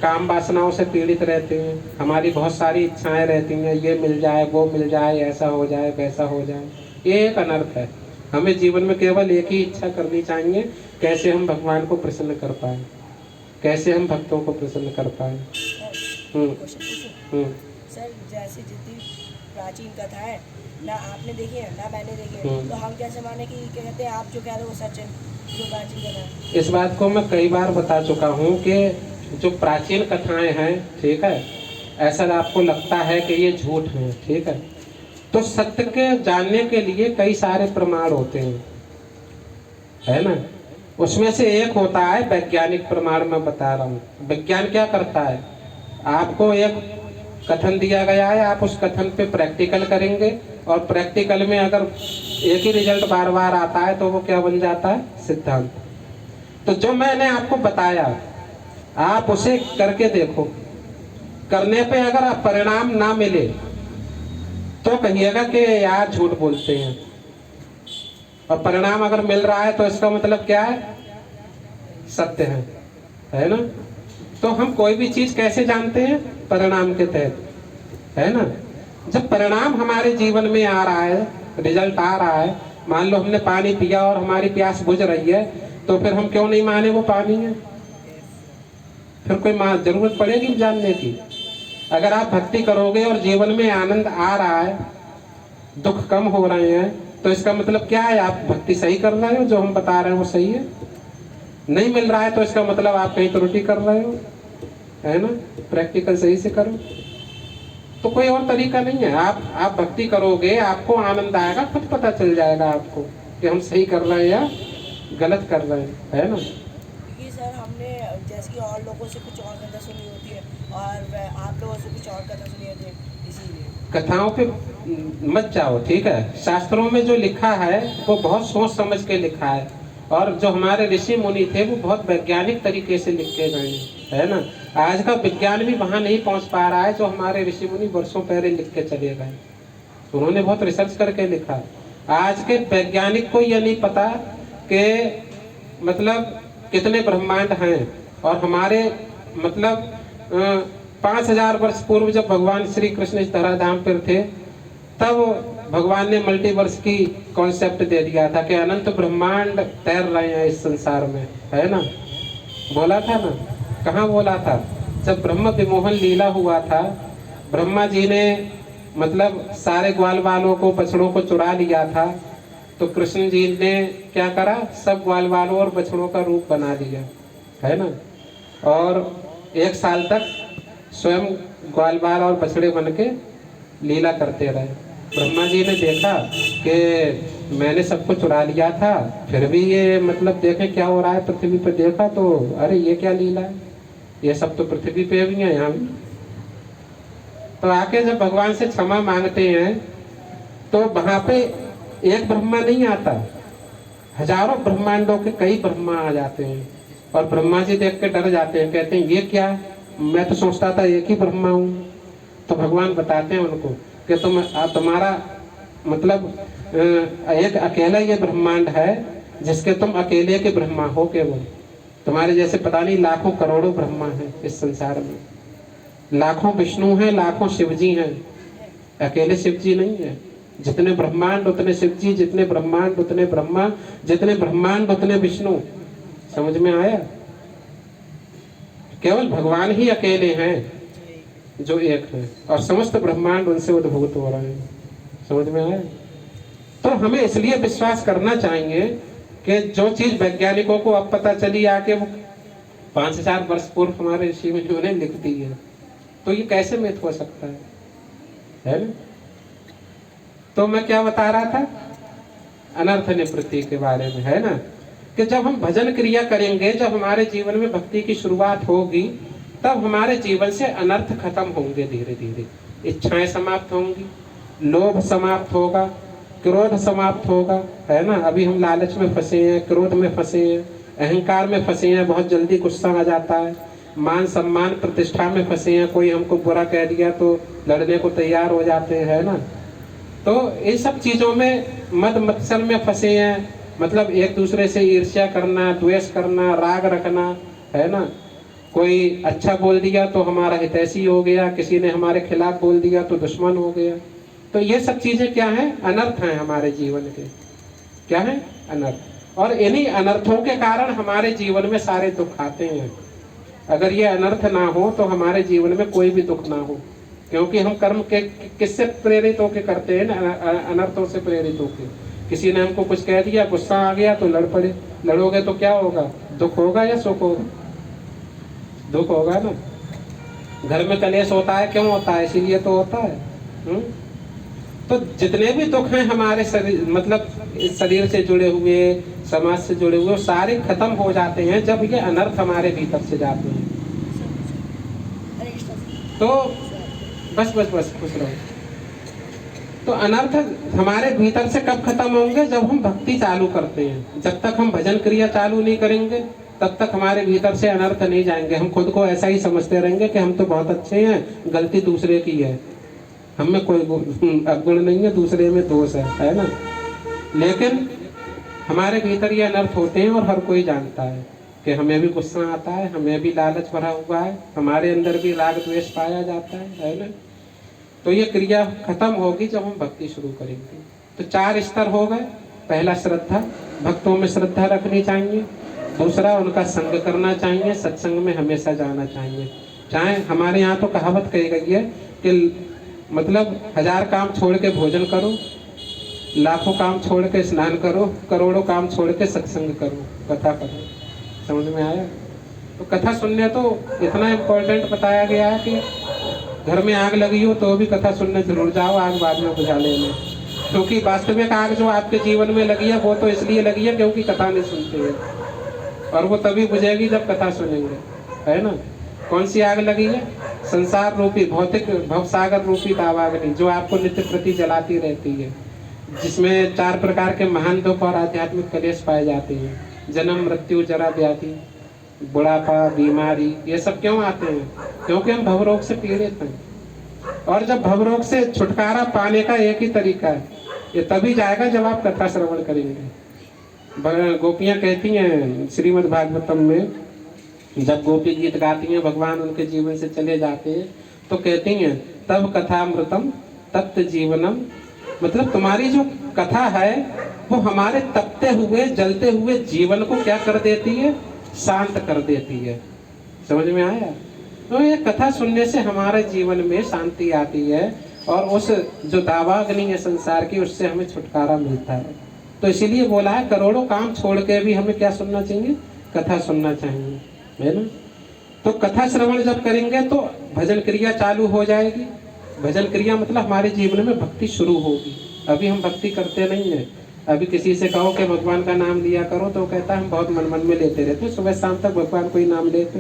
काम वासनाओं से पीड़ित रहते हैं, हमारी बहुत सारी इच्छाएं रहती हैं, ये मिल जाए, वो मिल जाए, ऐसा हो जाए, वैसा हो जाए। ये एक अनर्थ है। हमें जीवन में केवल एक ही इच्छा करनी चाहिए, कैसे हम भगवान को प्रसन्न कर पाए, कैसे हम भक्तों को प्रसन्न कर पाए। सर जैसे जितनी प्राचीन कथा है ना आपने देखी है ना मैंने देखी है, तो हम कैसे माने कि क्या कहते हैं आप जो कह रहे हो वो सच है, जो प्राचीन कथा है? इस बात को मैं कई बार बता चुका हूँ कि जो प्राचीन कथाएं हैं, ठीक है, ऐसा आपको लगता है कि ये झूठ है, ठीक है, तो सत्य के जानने के लिए कई सारे प्रमाण होते हैं, है ना। उसमें से एक होता है वैज्ञानिक प्रमाण। मैं बता रहा हूँ विज्ञान क्या करता है। आपको एक कथन दिया गया है, आप उस कथन पे प्रैक्टिकल करेंगे और प्रैक्टिकल में अगर एक ही रिजल्ट बार बार आता है तो वो क्या बन जाता है, सिद्धांत। तो जो मैंने आपको बताया आप उसे करके देखो, करने पे अगर परिणाम ना मिले तो कहिएगा कि यार झूठ बोलते हैं, और परिणाम अगर मिल रहा है तो इसका मतलब क्या है, सत्य है ना। तो हम कोई भी चीज कैसे जानते हैं, परिणाम के तहत, है ना। जब परिणाम हमारे जीवन में आ रहा है, रिजल्ट आ रहा है, मान लो हमने पानी पिया और हमारी प्यास बुझ रही है, तो फिर हम क्यों नहीं माने वो पानी है, फिर कोई जरूरत पड़ेगी जानने की। अगर आप भक्ति करोगे और जीवन में आनंद आ रहा है, दुख कम हो रहे हैं, तो इसका मतलब क्या है, आप भक्ति सही कर रहे हो, जो हम बता रहे हैं वो सही है। नहीं मिल रहा है तो इसका मतलब आप कहीं त्रुटि कर रहे हो, है ना। प्रैक्टिकल सही से करो, तो कोई और तरीका नहीं है। आप भक्ति करोगे, आपको आनंद आएगा, खुद पता चल जाएगा आपको कि हम सही कर रहे हैं या गलत कर रहे हैं, है ना। क्योंकि सर हमने जैसे कि और लोगों से कुछ और कथा सुनी होती है और आप लोगों से कुछ और कथा सुनी होती है, इसीलिए कथाओं पे मत जाओ, ठीक है। शास्त्रों में जो लिखा है वो बहुत सोच समझ के लिखा है, और जो हमारे ऋषि मुनि थे वो बहुत वैज्ञानिक तरीके से लिख के गए, है ना। आज का विज्ञान भी वहां नहीं पहुंच पा रहा है जो हमारे ऋषि मुनि वर्षों पहले लिख के चले गए। उन्होंने बहुत रिसर्च करके लिखा। आज के वैज्ञानिक को यह नहीं पता कि मतलब कितने ब्रह्मांड हैं, और हमारे मतलब 5000 वर्ष पूर्व जब भगवान श्री कृष्ण इस धराधाम पर थे, तब भगवान ने मल्टीवर्स की कॉन्सेप्ट दे दिया था कि अनंत ब्रह्मांड तैर रहे हैं इस संसार में, है ना। बोला था ना, कहाँ बोला था, जब ब्रह्म विमोहन लीला हुआ था, ब्रह्मा जी ने मतलब सारे ग्वाल बालों को, बछड़ों को चुरा लिया था, तो कृष्ण जी ने क्या करा, सब ग्वाल बालों और बछड़ों का रूप बना लिया, है ना। और 1 साल तक स्वयं ग्वाल बाल और बछड़े बन के लीला करते रहे। ब्रह्मा जी ने देखा कि मैंने सबको चुरा लिया था, फिर भी ये मतलब देखें क्या हो रहा है पृथ्वी पर। देखा तो अरे ये क्या लीला है, ये सब तो पृथ्वी पे भी है यहाँ भी। तो आके जब भगवान से क्षमा मांगते हैं तो वहां पे एक ब्रह्मा नहीं आता, हजारों ब्रह्मांडों के कई ब्रह्मा आ जाते हैं, और ब्रह्मा जी देख के डर जाते हैं, कहते हैं ये क्या, मैं तो सोचता था एक ही ब्रह्मा हूँ। तो भगवान बताते हैं उनको कि तुम्हारा मतलब एक अकेला ये ब्रह्मांड है जिसके तुम अकेले के ब्रह्मा हो केवल। तुम्हारे जैसे पता नहीं लाखों करोड़ों ब्रह्मा हैं इस संसार में, लाखों विष्णु हैं, लाखों शिवजी हैं, अकेले शिवजी नहीं है। जितने ब्रह्मांड उतने शिवजी, जितने ब्रह्मांड उतने ब्रह्मा, जितने ब्रह्मांड उतने विष्णु। समझ में आया। केवल भगवान ही अकेले हैं जो एक है, और समस्त ब्रह्मांड उनसे उद्भूत हो रहे हैं। समझ में आया। तो हमें इसलिए विश्वास करना चाहिए कि जो चीज वैज्ञानिकों को अब पता चली आके, वो 5000 वर्ष पूर्व हमारे ऋषि मुनियों ने लिख दी है, तो ये कैसे मिथ हो सकता है ना। तो मैं क्या बता रहा था, अनर्थ निवृत्ति के बारे में, है ना, कि जब हम भजन क्रिया करेंगे, जब हमारे जीवन में भक्ति की शुरुआत होगी, तब हमारे जीवन से अनर्थ खत्म होंगे धीरे धीरे। इच्छाएं समाप्त होंगी, लोभ समाप्त होगा, क्रोध समाप्त होगा, है ना। अभी हम लालच में फंसे हैं, क्रोध में फंसे हैं, अहंकार में फंसे हैं, बहुत जल्दी गुस्सा आ जाता है, मान सम्मान प्रतिष्ठा में फंसे हैं, कोई हमको बुरा कह दिया तो लड़ने को तैयार हो जाते हैं, है ना। तो इन सब चीजों में मद मत्सर में फंसे हैं, मतलब एक दूसरे से ईर्ष्या करना, द्वेष करना, राग रखना, है ना। कोई अच्छा बोल दिया तो हमारा हितैषी हो गया, किसी ने हमारे खिलाफ बोल दिया तो दुश्मन हो गया। तो ये सब चीजें क्या हैं, अनर्थ हैं हमारे जीवन के। क्या है, अनर्थ। और इन्हीं अनर्थों के कारण हमारे जीवन में सारे दुख आते हैं। अगर ये अनर्थ ना हो तो हमारे जीवन में कोई भी दुख ना हो, क्योंकि हम कर्म के किससे प्रेरित होकर करते हैं ना, अनर्थों से प्रेरित होकर। किसी ने हमको कुछ कह दिया, गुस्सा आ गया तो लड़ पड़े, लड़ोगे तो क्या होगा, दुख होगा या सुख होगा। दुख होगा ना। घर में कलेश होता है, क्यों होता है? इसीलिए तो होता है। तो जितने भी दुख हैं हमारे शरीर, मतलब इस शरीर से जुड़े हुए, समाज से जुड़े हुए, सारे खत्म हो जाते हैं जब ये अनर्थ हमारे भीतर से जाते हैं। तो बस बस बस खुश रहो। तो अनर्थ हमारे भीतर से कब खत्म होंगे? जब हम भक्ति चालू करते हैं। जब तक हम भजन क्रिया चालू नहीं करेंगे तब तक हमारे भीतर से अनर्थ नहीं जाएंगे। हम खुद को ऐसा ही समझते रहेंगे कि हम तो बहुत अच्छे हैं, गलती दूसरे की है, हम में कोई अवगुण नहीं है, दूसरे में दोष है ना। लेकिन हमारे भीतर ये अनर्थ होते हैं और हर कोई जानता है कि हमें भी गुस्सा आता है, हमें भी लालच भरा हुआ है, हमारे अंदर भी राग द्वेष पाया जाता है ना। तो ये क्रिया खत्म होगी जब हम भक्ति शुरू करेंगे। तो 4 स्तर हो गए। पहला श्रद्धा, भक्तों में श्रद्धा रखनी चाहिए। दूसरा उनका संग करना चाहिए, सत्संग में हमेशा जाना चाहिए। चाहे हमारे यहाँ तो कहावत कही गई है कि मतलब 1000 काम छोड़ के भोजन करो, लाखों काम छोड़ के स्नान करो, करोड़ों काम छोड़ के सत्संग करो, कथा करो। समझ में आया? तो कथा सुनने तो इतना इम्पोर्टेंट बताया गया है कि घर में आग लगी हो तो भी कथा सुनने जरूर जाओ, आग बाद में बुझा लेना। क्योंकि वास्तविक आग जो आपके जीवन में लगी है वो तो इसलिए लगी है क्योंकि कथा नहीं सुनते हैं, और वो तभी बुझेगी जब कथा सुनेंगे, है ना। कौन सी आग लगी है? संसार रूपी, भौतिक भवसागर रूपी दावाग्नि, जो आपको नित्य प्रति जलाती रहती है, जिसमें 4 प्रकार के महान दुख और आध्यात्मिक कलेश पाए जाते हैं। जन्म, मृत्यु, जरा, व्याधि, बुढ़ापा, बीमारी, ये सब क्यों आते हैं? क्योंकि हम भवरोग से पीड़ित हैं। और जब भवरोग से छुटकारा पाने का एक ही तरीका है, ये तभी जाएगा जब आप कथा श्रवण करेंगे। गोपियाँ कहती हैं श्रीमद् भागवतम में, जब गोपी गीत गाती हैं, भगवान उनके जीवन से चले जाते हैं तो कहती हैं तब कथामृतम तप्त जीवनम, मतलब तुम्हारी जो कथा है वो हमारे तपते हुए जलते हुए जीवन को क्या कर देती है? शांत कर देती है। समझ में आया? तो ये कथा सुनने से हमारे जीवन में शांति आती है और उस जो दावाग्नि है संसार की, उससे हमें छुटकारा मिलता है। तो इसीलिए बोला है करोड़ों काम छोड़ के भी हमें क्या सुनना चाहिए? कथा सुनना चाहिए, है ना। तो कथा श्रवण जब करेंगे तो भजन क्रिया चालू हो जाएगी। भजन क्रिया मतलब हमारे जीवन में भक्ति शुरू होगी। अभी हम भक्ति करते नहीं है। अभी किसी से कहो कि भगवान का नाम लिया करो तो कहता है हम बहुत मन मन में लेते रहते हैं, सुबह शाम तक भगवान को ही नाम लेते।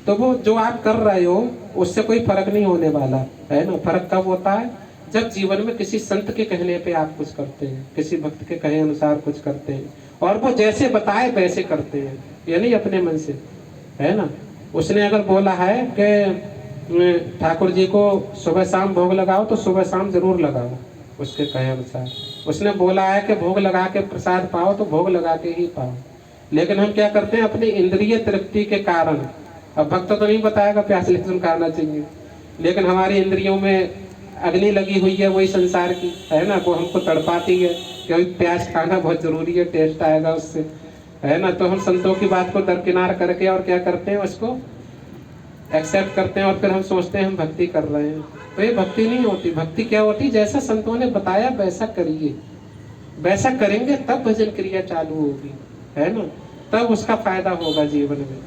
तो वो जो आप कर रहे हो उससे कोई फर्क नहीं होने वाला, है ना। फर्क कब होता है? जब जीवन में किसी संत के कहने पे आप कुछ करते हैं, किसी भक्त के कहे अनुसार कुछ करते हैं और वो जैसे बताए वैसे करते हैं, यानी अपने मन से, है ना। उसने अगर बोला है कि ठाकुर जी को सुबह शाम भोग लगाओ तो सुबह शाम जरूर लगाओ उसके कहे अनुसार। उसने बोला है कि भोग लगा के प्रसाद पाओ तो भोग लगा के ही पाओ। लेकिन हम क्या करते हैं अपनी इंद्रिय तृप्ति के कारण, अब भक्त तो नहीं बताएगा प्याज लहसुन खाना चाहिए, लेकिन हमारी इंद्रियों में अग्नि लगी हुई है वही संसार की, है ना, वो हमको तड़पाती है कि प्याज खाना बहुत जरूरी है, टेस्ट आएगा उससे, है ना। तो हम संतों की बात को दरकिनार करके और क्या करते हैं, उसको एक्सेप्ट करते हैं और फिर हम सोचते हैं हम भक्ति कर रहे हैं। तो ये भक्ति नहीं होती। भक्ति क्या होती? जैसा संतों ने बताया वैसा करिए, वैसा करेंगे तब भजन क्रिया चालू होगी, है ना, तब उसका फायदा होगा जीवन में।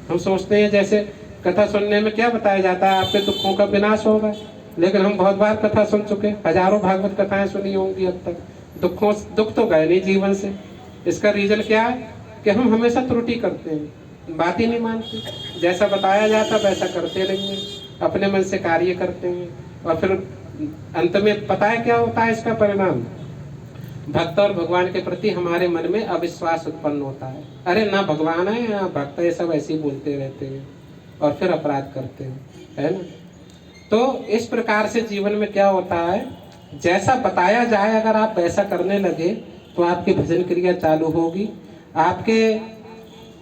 हम सोचते हैं जैसे कथा सुनने में क्या बताया जाता है, आपके दुखों का विनाश होगा, लेकिन हम बहुत बार कथा सुन चुके, हजारों भागवत कथाएं सुनी होंगी अब तक, दुख तो गए नहीं जीवन से। इसका रीजन क्या है कि हम हमेशा त्रुटि करते हैं, बात ही नहीं मानते, जैसा बताया जाता वैसा करते नहीं हैं, अपने मन से कार्य करते हैं और फिर अंत में पता है क्या होता है इसका परिणाम? भक्त और भगवान के प्रति हमारे मन में अविश्वास उत्पन्न होता है। अरे ना भगवान है ना भक्त, ये सब ऐसे ही बोलते रहते हैं और फिर अपराध करते हैं, है ना। तो इस प्रकार से जीवन में क्या होता है, जैसा बताया जाए अगर आप वैसा करने लगे तो आपकी भजन क्रिया चालू होगी। आपके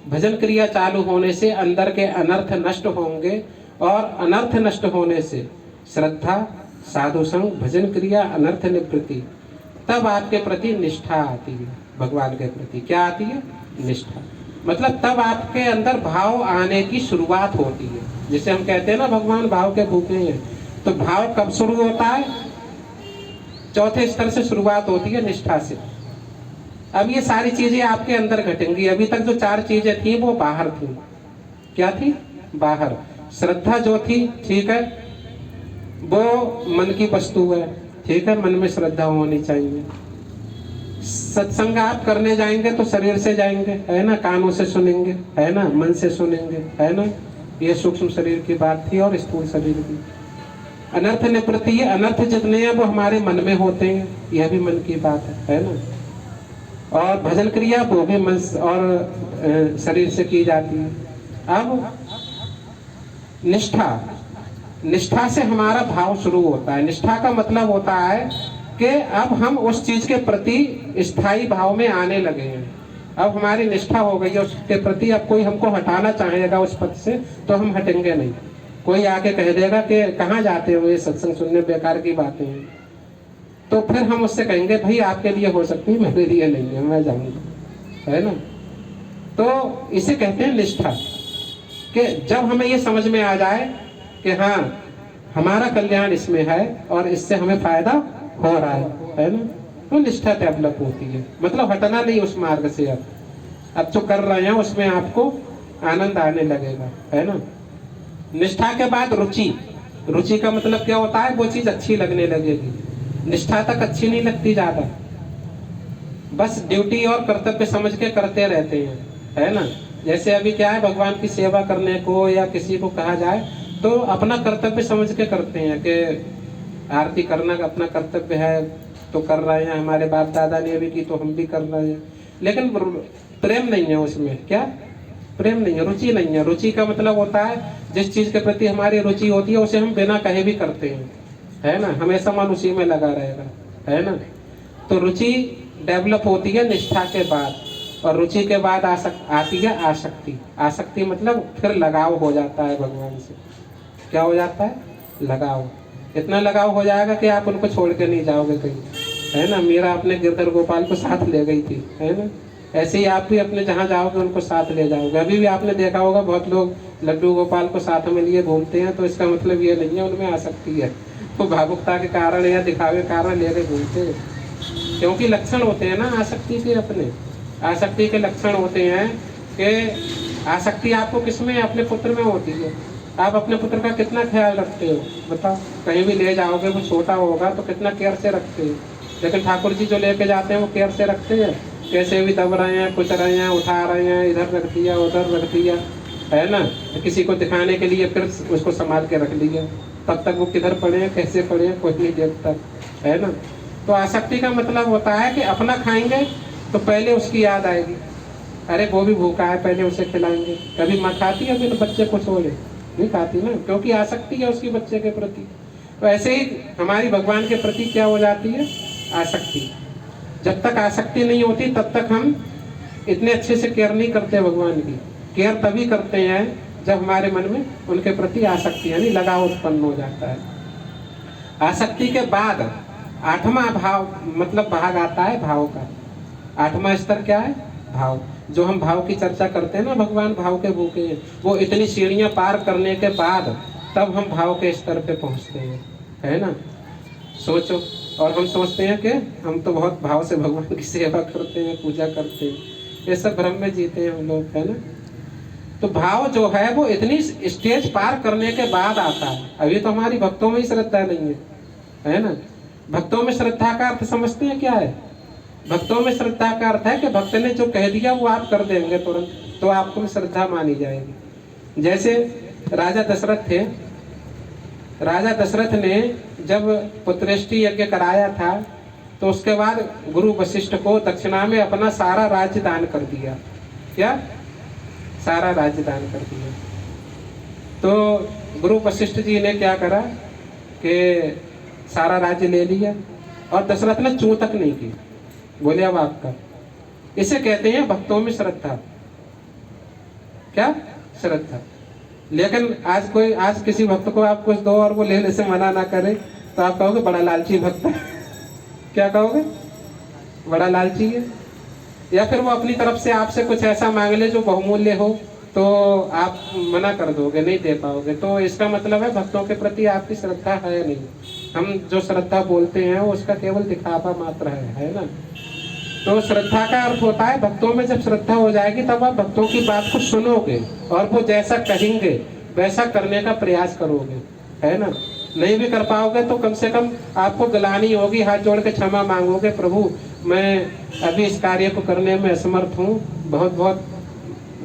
भजन क्रिया चालू होने से अंदर के अनर्थ नष्ट होंगे और अनर्थ नष्ट होने से श्रद्धा, साधु संग, भजन क्रिया, अनर्थ निवृत्ति, तब आपके प्रति निष्ठा आती है। भगवान के प्रति क्या आती है? निष्ठा। मतलब तब आपके अंदर भाव आने की शुरुआत होती है। जिसे हम कहते हैं ना भगवान भाव के भूखे हैं, तो भाव कब शुरू होता है? चौथे स्तर से शुरुआत होती है, निष्ठा से। अब ये सारी चीजें आपके अंदर घटेंगी। अभी तक जो 4 चीजें थी वो बाहर थी। क्या थी? बाहर। श्रद्धा जो थी, ठीक है, वो मन की वस्तु है, ठीक है, मन में श्रद्धा होनी चाहिए। सत्संग आप करने जाएंगे तो शरीर से जाएंगे, है ना, कानों से सुनेंगे, है ना, मन से सुनेंगे, है ना। ये सूक्ष्म शरीर की बात थी और स्थूल शरीर की। अनर्थ निवृत्ति, अनर्थ जितने हैं वो हमारे मन में होते हैं, यह भी मन की बात है ना। और भजन क्रिया वो भी मन और शरीर से की जाती है। अब निष्ठा, निष्ठा से हमारा भाव शुरू होता है। निष्ठा का मतलब होता है कि अब हम उस चीज के प्रति स्थायी भाव में आने लगे हैं। अब हमारी निष्ठा हो गई है उसके प्रति। अब कोई हमको हटाना चाहेगा उस पद से तो हम हटेंगे नहीं। कोई आके कह देगा कि कहाँ जाते हो, ये सत्संग सुनने बेकार की बातें हैं, तो फिर हम उससे कहेंगे भाई आपके लिए हो सकती है, मेरे लिए नहीं है, मैं जाऊंगा, है ना। तो इसे कहते हैं निष्ठा, कि जब हमें ये समझ में आ जाए कि हाँ हमारा कल्याण इसमें है और इससे हमें फायदा हो रहा है ना, तो निष्ठा डेवलप होती है। मतलब हटना नहीं उस मार्ग से। अब जो कर रहे हैं उसमें आपको आनंद आने लगेगा, है ना। निष्ठा के बाद रुचि। रुचि का मतलब क्या होता है, वो चीज अच्छी लगने लगेगी। निष्ठा तक अच्छी नहीं लगती ज्यादा, बस ड्यूटी और कर्तव्य समझ के करते रहते हैं, है ना। जैसे अभी क्या है, भगवान की सेवा करने को या किसी को कहा जाए तो अपना कर्तव्य समझ के करते हैं कि आरती करना अपना कर्तव्य है तो कर रहे हैं, हमारे बाप दादा ने भी की तो हम भी कर रहे हैं। लेकिन प्रेम नहीं है उसमें। क्या प्रेम नहीं है, रुचि नहीं है। रुचि का मतलब होता है जिस चीज के प्रति हमारी रुचि होती है उसे हम बिना कहे भी करते हैं, है ना, हमेशा मन उसी में लगा रहेगा, है ना। तो रुचि डेवलप होती है निष्ठा के बाद, और रुचि के बाद आती है आसक्ति। आसक्ति मतलब फिर लगाव हो जाता है भगवान से। क्या हो जाता है, लगाव। इतना लगाव हो जाएगा कि आप उनको छोड़ के नहीं जाओगे कहीं, है ना। मीरा अपने गिरधर गोपाल को साथ ले गई थी, है ना। ऐसे ही आप भी अपने जहाँ जाओगे उनको साथ ले जाओगे। अभी भी आपने देखा होगा बहुत लोग लड्डू गोपाल को साथ में लिए घूमते हैं, तो इसका मतलब ये नहीं है उनमें आसक्ति है, तो भावुकता के कारण या दिखावे के कारण लेके घूमते हैं। क्योंकि लक्षण होते हैं ना आसक्ति के, अपने आसक्ति के लक्षण होते हैं कि आसक्ति आपको किसमें, अपने पुत्र में होती है। आप अपने पुत्र का कितना ख्याल रखते हो बताओ। कहीं भी ले जाओगे वो छोटा होगा तो कितना केयर से रखते हो, लेकिन ठाकुर जी जो लेके जाते हैं वो केयर से रखते हैं। कैसे भी दब रहे हैं, कुछ रहे हैं, उठा रहे हैं, इधर रख दिया उधर रख दिया, है ना। किसी को दिखाने के लिए फिर उसको संभाल के रख लिया, तब तक वो किधर पड़े हैं कैसे पड़े हैं कोई नहीं देखता, है ना। तो आसक्ति का मतलब होता है कि अपना खाएंगे तो पहले उसकी याद आएगी, अरे वो भी भूखा है पहले उसे खिलाएंगे। कभी माँ खाती है फिर बच्चे को छोड़े, नहीं खाती ना, क्योंकि आसक्ति है उसके बच्चे के प्रति। तो ऐसे ही हमारी भगवान के प्रति क्या हो जाती है, आसक्ति। जब तक आसक्ति नहीं होती तब तक हम इतने अच्छे से केयर नहीं करते भगवान की। केयर तभी करते हैं जब हमारे मन में उनके प्रति आसक्ति यानी लगाव उत्पन्न हो जाता है। आसक्ति के बाद 8वां भाव मतलब भाग आता है भाव का। 8वां स्तर क्या है, भाव। जो हम भाव की चर्चा करते हैं ना, भगवान भाव के भूखे हैं, वो इतनी सीढ़ियां पार करने के बाद तब हम भाव के स्तर पे पहुंचते हैं, है ना। सोचो, और हम सोचते हैं कि हम तो बहुत भाव से भगवान की सेवा करते हैं, पूजा करते हैं, ये सब भ्रम में जीते हैं हम लोग, है ना। तो भाव जो है वो इतनी स्टेज पार करने के बाद आता है। अभी तो हमारी भक्तों में ही श्रद्धा नहीं है ना। भक्तों में श्रद्धा का अर्थ समझते हैं क्या है? भक्तों में श्रद्धा का अर्थ है कि भक्त ने जो कह दिया वो आप कर देंगे तुरंत, तो आपको में श्रद्धा मानी जाएगी। जैसे राजा दशरथ थे, राजा दशरथ ने जब पुत्रेष्टि यज्ञ कराया था तो उसके बाद गुरु वशिष्ठ को दक्षिणा में अपना सारा राज्य दान कर दिया। क्या? सारा राज्य दान कर दिया। तो गुरु वशिष्ठ जी ने क्या करा कि सारा राज्य ले लिया और दशरथ ने चूं तक नहीं की। बोले अब आपका। इसे कहते हैं भक्तों में श्रद्धा। क्या? श्रद्धा। लेकिन आज किसी भक्त को आप कुछ दो और वो लेने से मना ना करे तो आप कहोगे बड़ा लालची भक्त है। क्या कहोगे? बड़ा लालची है। या फिर वो अपनी तरफ से आपसे कुछ ऐसा मांग ले जो बहुमूल्य हो तो आप मना कर दोगे, नहीं दे पाओगे। तो इसका मतलब है भक्तों के प्रति आपकी श्रद्धा है नहीं। हम जो श्रद्धा बोलते हैं वो उसका केवल दिखावा मात्र है ना। तो श्रद्धा का अर्थ होता है भक्तों में जब श्रद्धा हो जाएगी तब आप भक्तों की बात को सुनोगे और वो जैसा कहेंगे वैसा करने का प्रयास करोगे, है ना। नहीं भी कर पाओगे तो कम से कम आपको गिलानी होगी, हाथ जोड़ के क्षमा मांगोगे, प्रभु मैं अभी इस कार्य को करने में असमर्थ हूँ, बहुत बहुत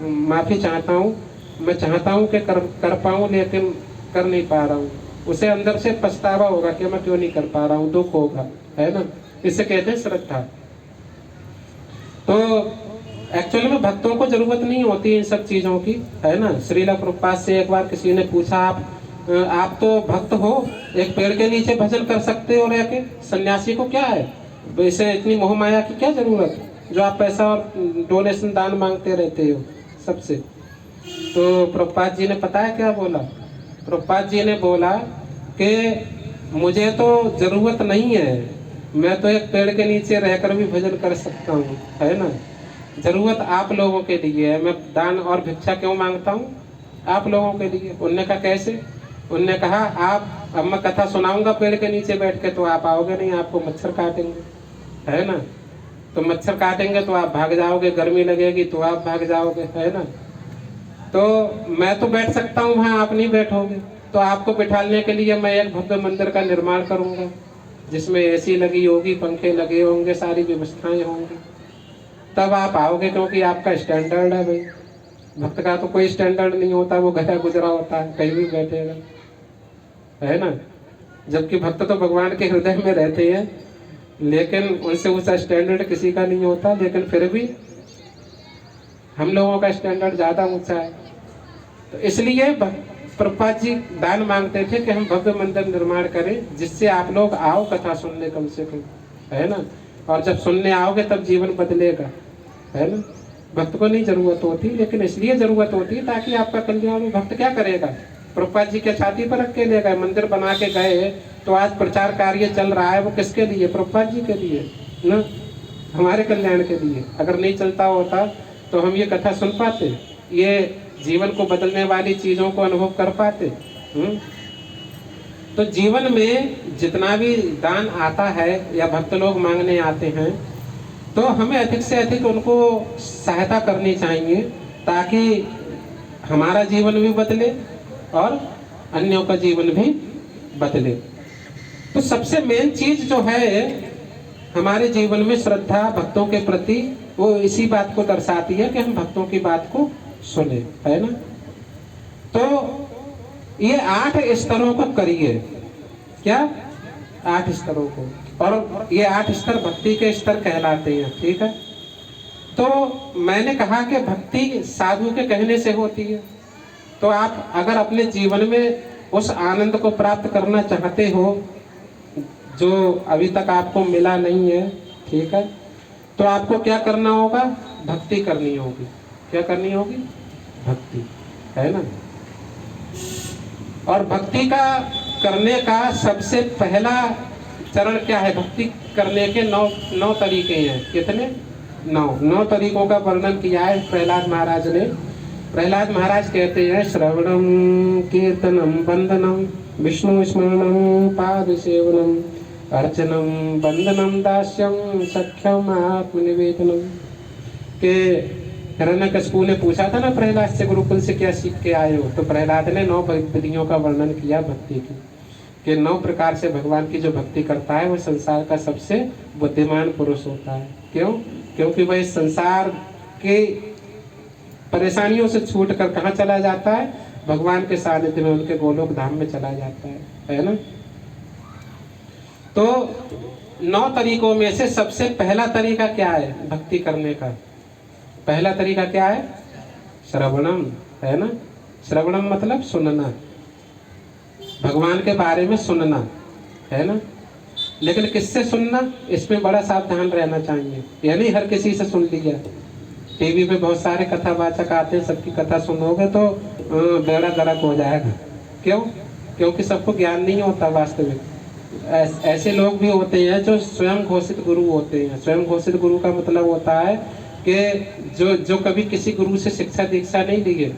माफ़ी चाहता हूँ, मैं चाहता हूँ कि कर पाऊँ लेकिन कर नहीं पा रहा हूँ। उसे अंदर से पछतावा होगा कि मैं क्यों नहीं कर पा रहा हूँ, दुख होगा, है ना। इसे कहते हैं श्रद्धा। तो एक्चुअली में भक्तों को जरूरत नहीं होती इन सब चीज़ों की, है ना। श्रील प्रभुपाद से एक बार किसी ने पूछा, आप तो भक्त हो, एक पेड़ के नीचे भजन कर सकते हो रह के, सन्यासी को क्या है, वैसे इतनी मोह माया की क्या जरूरत, जो आप पैसा और डोनेशन दान मांगते रहते हो सबसे। तो प्रभुपाद जी ने पता है क्या बोला, प्रभुपाद जी ने बोला कि मुझे तो जरूरत नहीं है, मैं तो एक पेड़ के नीचे रहकर भी भजन कर सकता हूँ, है ना। जरूरत आप लोगों के लिए है, मैं दान और भिक्षा क्यों मांगता हूँ, आप लोगों के लिए। उनने कहा कैसे, उनने कहा आप, अब मैं कथा सुनाऊंगा पेड़ के नीचे बैठ के तो आप आओगे नहीं, आपको मच्छर काटेंगे, है ना। तो मच्छर काटेंगे तो आप भाग जाओगे, गर्मी लगेगी तो आप भाग जाओगे, है ना। तो मैं तो बैठ सकता हूँ वहाँ, आप नहीं बैठोगे, तो आपको बिठाने के लिए मैं एक भव्य मंदिर का निर्माण करूँगा, जिसमें एसी लगी होगी, पंखे लगे होंगे, सारी व्यवस्थाएं होंगी, तब आप आओगे, क्योंकि आपका स्टैंडर्ड है भाई। भक्त का तो कोई स्टैंडर्ड नहीं होता, वो गया गुजरा होता है, कहीं भी बैठेगा, है ना। जबकि भक्त तो भगवान के हृदय में रहते हैं, लेकिन उनसे ऊंचा स्टैंडर्ड किसी का नहीं होता, लेकिन फिर भी हम लोगों का स्टैंडर्ड ज़्यादा ऊंचा है। तो इसलिए प्रभुपाद जी दान मांगते थे कि हम भव्य मंदिर निर्माण करें, जिससे आप लोग आओ कथा सुनने कम से कम, है ना। और जब सुनने आओगे तब जीवन बदलेगा, है ना। भक्त को नहीं जरूरत होती, लेकिन इसलिए जरूरत होती है ताकि आपका कल्याण हो। भक्त क्या करेगा, प्रभुपाद जी के छाती पर रख के ले गए, मंदिर बना के गए, तो आज प्रचार कार्य चल रहा है, वो किसके लिए, प्रभुपाद जी के लिए ना, हमारे कल्याण के लिए। अगर नहीं चलता होता तो हम ये कथा सुन पाते, ये जीवन को बदलने वाली चीज़ों को अनुभव कर पाते। तो जीवन में जितना भी दान आता है या भक्त लोग मांगने आते हैं, तो हमें अधिक से अधिक उनको सहायता करनी चाहिए, ताकि हमारा जीवन भी बदले और अन्यों का जीवन भी बदले। तो सबसे मेन चीज जो है हमारे जीवन में श्रद्धा भक्तों के प्रति, वो इसी बात को दर्शाती है कि हम भक्तों की बात को सुने, है ना। तो ये 8 स्तरों को करिए, क्या 8 स्तरों को, और ये 8 स्तर भक्ति के स्तर कहलाते हैं, ठीक है। तो मैंने कहा कि भक्ति साधु के कहने से होती है, तो आप अगर अपने जीवन में उस आनंद को प्राप्त करना चाहते हो जो अभी तक आपको मिला नहीं है, ठीक है, तो आपको क्या करना होगा, भक्ति करनी होगी। क्या करनी होगी, भक्ति, है ना। और भक्ति का करने का सबसे पहला चरण क्या है, भक्ति करने के 9 तरीके हैं। कितने, 9 तरीकों का वर्णन किया है प्रहलाद महाराज ने। प्रहलाद महाराज कहते हैं, श्रवणम कीर्तनम वंदनम विष्णु स्मरणम पाद सेवनम अर्चनम वंदनम दास्यम सख्यम आत्मनिवेदनम। के हिरण्यकशिपु ने पूछा था ना प्रहलाद से, गुरुकुल से क्या सीख के आए हो, तो प्रहलाद ने 9 विधियों का वर्णन किया भक्ति की, कि 9 प्रकार से भगवान की जो भक्ति करता है वो संसार का सबसे बुद्धिमान पुरुष होता है। क्यों, क्योंकि वह इस संसार के परेशानियों से छूट कर कहाँ चला जाता है, भगवान के सानिध्य में, उनके गोलोक धाम में चला जाता है ना। तो 9 तरीकों में से सबसे पहला तरीका क्या है भक्ति करने का, पहला तरीका क्या है, श्रवणम, है ना। श्रवणम मतलब सुनना, भगवान के बारे में सुनना, है ना। लेकिन किससे सुनना, इसमें बड़ा सावधान रहना चाहिए। यानी हर किसी से सुन लिया, टीवी पे बहुत सारे कथावाचक आते हैं, सबकी कथा सुनोगे तो बेड़ा गर्क हो जाएगा। क्यों, क्योंकि सबको ज्ञान नहीं होता वास्तविक। ऐसे लोग भी होते हैं जो स्वयं घोषित गुरु होते हैं। स्वयं घोषित गुरु का मतलब होता है कि जो कभी किसी गुरु से शिक्षा दीक्षा नहीं ली है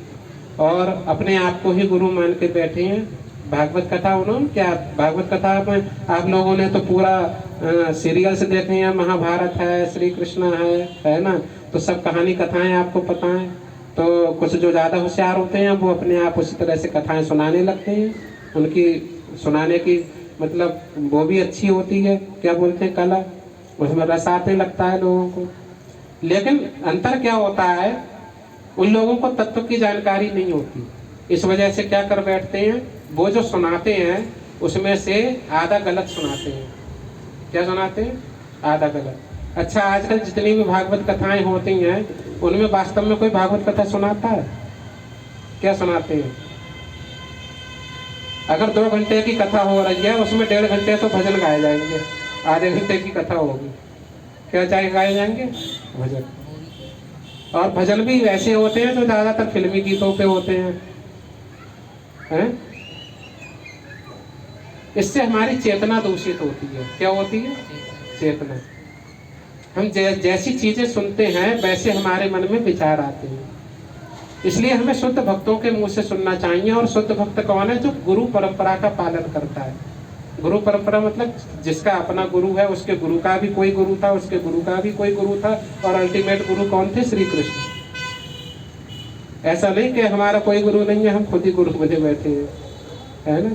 और अपने आप को ही गुरु मान के बैठे हैं। भागवत कथा उन्होंने क्या, भागवत कथा में आप लोगों ने तो पूरा सीरियल से देखे हैं, महाभारत है, श्री कृष्ण है ना, तो सब कहानी कथाएं आपको पता है, तो कुछ जो ज़्यादा होशियार होते हैं वो अपने आप उसी तरह से कथाएं सुनाने लगते हैं। उनकी सुनाने की मतलब वो भी अच्छी होती है, क्या बोलते हैं, कला, उसमें रस आने लगता है लोगों को। लेकिन अंतर क्या होता है, उन लोगों को तत्व की जानकारी नहीं होती, इस वजह से क्या कर बैठते हैं, वो जो सुनाते हैं उसमें से आधा गलत सुनाते हैं। क्या सुनाते हैं? आधा गलत। अच्छा, आजकल जितनी भी भागवत कथाएं होती हैं उनमें वास्तव में कोई भागवत कथा सुनाता है? क्या सुनाते हैं? अगर 2 घंटे की कथा हो रही है उसमें 1.5 घंटे तो भजन गाए जाएंगे, आधे घंटे की कथा होगी, क्या चाहे गाए जाएंगे? भजन। और भजन भी वैसे होते हैं जो ज्यादातर फिल्मी गीतों पे होते हैं? इससे हमारी चेतना दूषित होती है। क्या होती है? चेतना। हम जैसी चीजें सुनते हैं वैसे हमारे मन में विचार आते हैं। इसलिए हमें शुद्ध भक्तों के मुंह से सुनना चाहिए। और शुद्ध भक्त कौन है? जो गुरु परंपरा का पालन करता है। गुरु परंपरा मतलब जिसका अपना गुरु है, उसके गुरु का भी कोई गुरु था, उसके गुरु का भी कोई गुरु था, और अल्टीमेट गुरु कौन थे? श्री कृष्ण। ऐसा नहीं कि हमारा कोई गुरु नहीं है, हम खुद ही गुरु बने बैठे हैं, है ना।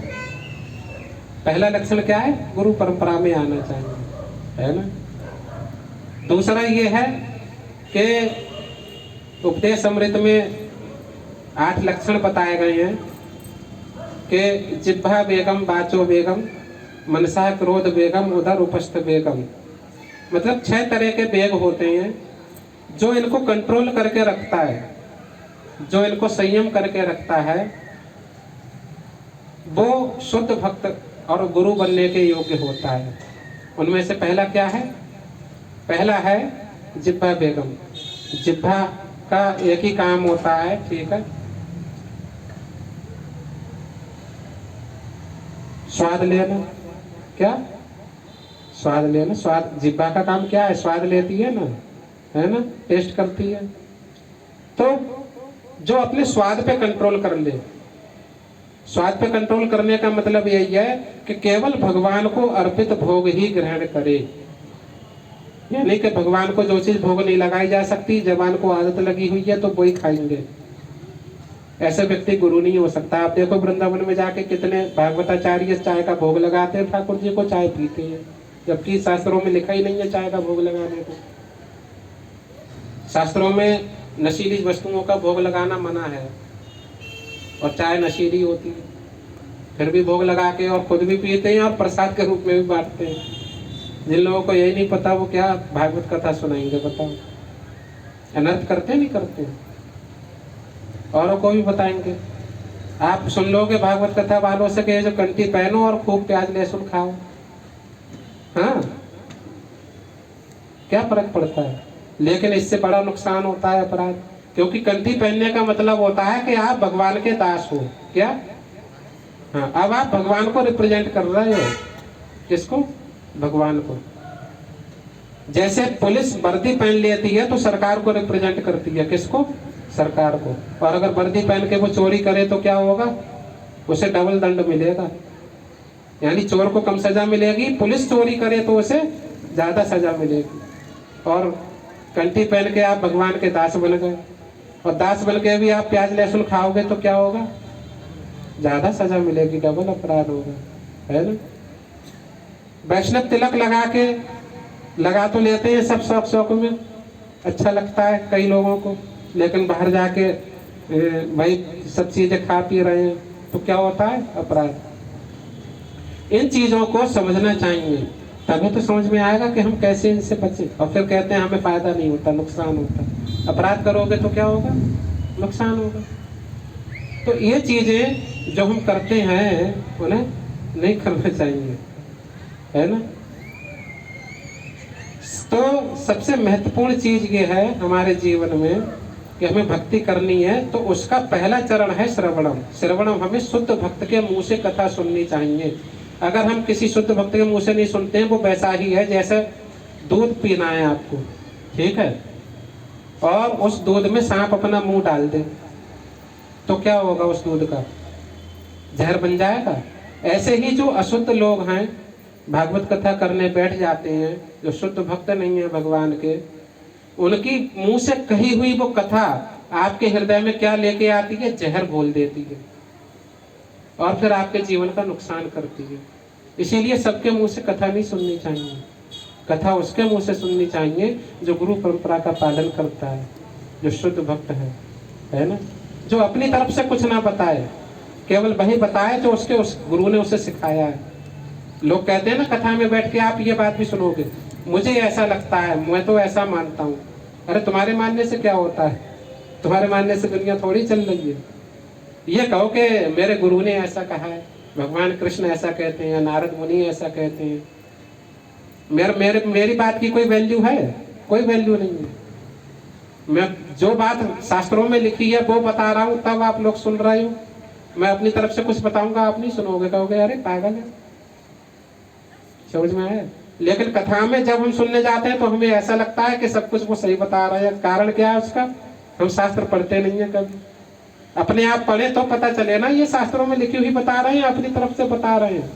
पहला लक्षण क्या है? गुरु परंपरा में आना चाहिए, है ना। दूसरा ये है कि उपदेश अमृत में 8 लक्षण बताए गए हैं कि जिह्वा बेगम, वाचो बेगम, मनसा क्रोध बेगम, उदर उपस्थ बेगम। मतलब 6 तरह के बेग होते हैं जो इनको कंट्रोल करके रखता है, जो इनको संयम करके रखता है, वो शुद्ध भक्त और गुरु बनने के योग्य होता है। उनमें से पहला क्या है? पहला है जिह्वा बेगम। जिह्वा का एक ही काम होता है, ठीक है, स्वाद लेना। क्या? स्वाद लेना। स्वाद, जिह्वा का काम क्या है? स्वाद लेती है ना, है ना, टेस्ट करती है। तो जो अपने स्वाद पे कंट्रोल कर ले, स्वाद पे कंट्रोल करने का मतलब यही है कि केवल भगवान को अर्पित भोग ही ग्रहण करे। यानी कि भगवान को जो चीज भोग नहीं लगाई जा सकती, जबान को आदत लगी हुई है तो वही खाएंगे, ऐसे व्यक्ति गुरु नहीं हो सकता। आप देखो वृंदावन में जाके कितने भागवताचार्य चाय का भोग लगाते हैं, ठाकुर जी को चाय पीते हैं, जबकि शास्त्रों में लिखा ही नहीं है चाय का भोग लगाने को। शास्त्रों में नशीली वस्तुओं का भोग लगाना मना है, और चाय नशीली होती है, फिर भी भोग लगा के और खुद भी पीते हैं और प्रसाद के रूप में भी बांटते हैं। जिन लोगों को यही नहीं पता वो क्या भागवत कथा सुनाएंगे, बताओ। अनर्थ करते नहीं करते, औरों को भी बताएंगे। आप सुन लोगे भागवत कथा वालों से कि जो कंठी पहनो और खूब प्याज लहसुन खाओ, हाँ, क्या फर्क पड़ता है? लेकिन इससे बड़ा नुकसान होता है, अपराध। क्योंकि कंठी पहनने का मतलब होता है कि आप भगवान के दास हो। क्या? हाँ, अब आप भगवान को रिप्रेजेंट कर रहे हो। किसको? भगवान को। जैसे पुलिस वर्दी पहन लेती है तो सरकार को रिप्रेजेंट करती है। किसको? सरकार को। और अगर वर्दी पहन के वो चोरी करे तो क्या होगा? उसे डबल दंड मिलेगा, यानी चोर को कम सजा मिलेगी, पुलिस चोरी करे तो उसे ज्यादा सजा मिलेगी। और कंठी पहन के आप भगवान के दास बन गए, और दास बन के भी आप प्याज लहसुन खाओगे तो क्या होगा? ज्यादा सजा मिलेगी, डबल अपराध होगा, है ना। वैष्णव तिलक लगा तो लेते हैं सब शौक में, अच्छा लगता है कई लोगों को, लेकिन बाहर जाके भाई सब चीजें खा पी रहे हैं तो क्या होता है? अपराध। इन चीजों को समझना चाहिए, तभी तो समझ में आएगा कि हम कैसे इनसे बचें। और फिर कहते हैं हमें फायदा नहीं होता, नुकसान होता। अपराध करोगे तो क्या होगा? नुकसान होगा। तो ये चीजें जो हम करते हैं उन्हें नहीं करना चाहिए, है ना। तो सबसे महत्वपूर्ण चीज ये है हमारे जीवन में कि हमें भक्ति करनी है, तो उसका पहला चरण है श्रवणम। श्रवणम, हमें शुद्ध भक्त के मुंह से कथा सुननी चाहिए। अगर हम किसी शुद्ध भक्त के मुंह से नहीं सुनते हैं, वो वैसा ही है जैसे दूध पीना है आपको, ठीक है, और उस दूध में सांप अपना मुंह डाल दे तो क्या होगा? उस दूध का जहर बन जाएगा। ऐसे ही जो अशुद्ध लोग हैं, भागवत कथा करने बैठ जाते हैं, जो शुद्ध भक्त नहीं है भगवान के, उनकी मुंह से कही हुई वो कथा आपके हृदय में क्या लेके आती है? जहर घोल देती है और फिर आपके जीवन का नुकसान करती है। इसीलिए सबके मुंह से कथा नहीं सुननी चाहिए। कथा उसके मुंह से सुननी चाहिए जो गुरु परंपरा का पालन करता है, जो शुद्ध भक्त है ना, जो अपनी तरफ से कुछ ना बताए, केवल वही बताए जो उसके उस गुरु ने उसे सिखाया है। लोग कहते हैं ना कथा में बैठ के आप ये बात भी सुनोगे, मुझे ऐसा लगता है, मैं तो ऐसा मानता हूँ। अरे तुम्हारे मानने से क्या होता है? तुम्हारे मानने से दुनिया थोड़ी चल रही है। ये कहो कि मेरे गुरु ने ऐसा कहा है, भगवान कृष्ण ऐसा कहते हैं, नारद मुनि ऐसा कहते हैं। मेरी बात की कोई वैल्यू है? कोई वैल्यू नहीं है। मैं जो बात शास्त्रों में लिखी है वो बता रहा हूँ, तब आप लोग सुन रहे हो। मैं अपनी तरफ से कुछ बताऊंगा, आप नहीं सुनोगे, कहोगे अरे पागल है। समझ में आया? लेकिन कथा में जब हम सुनने जाते हैं तो हमें ऐसा लगता है कि सब कुछ वो सही बता रहे हैं। कारण क्या है उसका? हम शास्त्र पढ़ते नहीं है कभी। अपने आप पढ़े तो पता चले ना, ये शास्त्रों में लिखी हुई बता रहे हैं, अपनी तरफ से बता रहे हैं।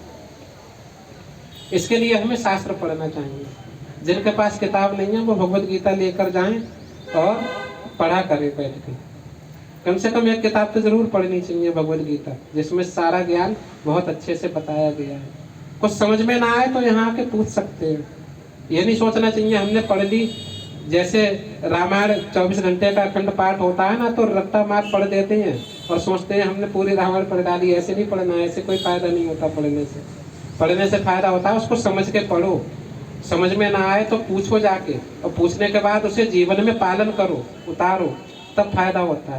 इसके लिए हमें शास्त्र पढ़ना चाहिए। जिनके पास किताब नहीं है वो भगवद गीता लेकर जाएं और पढ़ा करें बैठ के। कम से कम एक किताब तो जरूर पढ़नी चाहिए, भगवद गीता, जिसमें सारा ज्ञान बहुत अच्छे से बताया गया है। कुछ समझ में ना आए तो यहाँ आके पूछ सकते हैं। ये नहीं सोचना चाहिए हमने पढ़ ली, जैसे रामायण 24 घंटे का अखंड पाठ होता है ना, तो रट्टा मार पढ़ देते हैं और सोचते हैं हमने पूरी रामायण पढ़ डाली। ऐसे नहीं पढ़ना, ऐसे कोई फायदा नहीं होता पढ़ने से। पढ़ने से फायदा होता है उसको समझ के पढ़ो। समझ में ना आए तो पूछो जाके, और पूछने के बाद उसे जीवन में पालन करो, उतारो, तब फायदा होता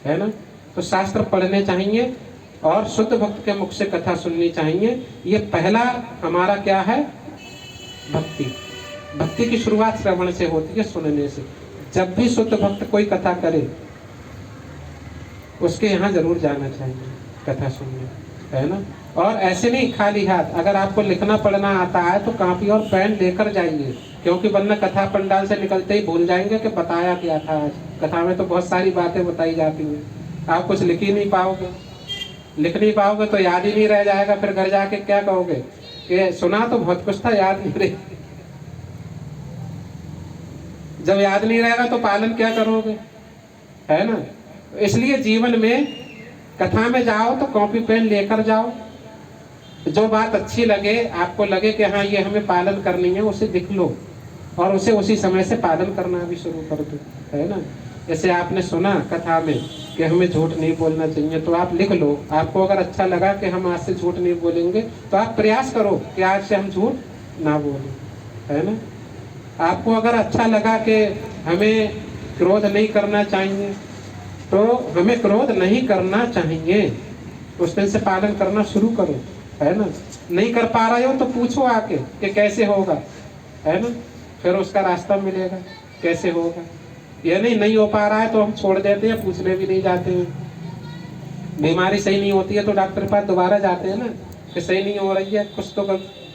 है ना। तो शास्त्र पढ़ने चाहिए और शुद्ध भक्त के मुख से कथा सुननी चाहिए। ये पहला हमारा क्या है? भक्ति। भक्ति की शुरुआत श्रवण से होती है, सुनने से। जब भी शुद्ध भक्त कोई कथा करे उसके यहाँ जरूर जाना चाहिए कथा सुनने, है ना। और ऐसे नहीं खाली हाथ। अगर आपको लिखना पढ़ना आता है तो कॉपी और पेन लेकर जाइए, क्योंकि वरना कथा पंडाल से निकलते ही भूल जाएंगे कि बताया क्या था आज। कथा में तो बहुत सारी बातें बताई जाती हैं, आप कुछ लिख ही नहीं पाओगे। लिख नहीं पाओगे तो याद ही नहीं रह जाएगा। फिर घर जाके क्या कहोगे कि सुना तो बहुत कुछ था, याद नहीं रही। जब याद नहीं रहेगा तो पालन क्या करोगे, है ना। इसलिए जीवन में कथा में जाओ तो कॉपी पेन लेकर जाओ। जो बात अच्छी लगे, आपको लगे कि हाँ ये हमें पालन करनी है, उसे लिख लो और उसे उसी समय से पालन करना भी शुरू कर दो, है ना। जैसे आपने सुना कथा में कि हमें झूठ नहीं बोलना चाहिए, तो आप लिख लो। आपको अगर अच्छा लगा कि हम आज से झूठ नहीं बोलेंगे तो आप प्रयास करो कि आज से हम झूठ ना बोलें, है ना। आपको अगर अच्छा लगा कि हमें क्रोध नहीं करना चाहिए तो हमें क्रोध नहीं करना चाहिए, उस दिन से पालन करना शुरू करो, है ना। नहीं कर पा रहे हो तो पूछो आके कि कैसे होगा, है ना। फिर उसका रास्ता मिलेगा कैसे होगा। ये नहीं हो पा रहा है तो हम छोड़ देते हैं, पूछने भी नहीं जाते हैं। बीमारी सही नहीं होती है तो डॉक्टर के पास दोबारा जाते हैं ना कि सही नहीं हो रही है, कुछ तो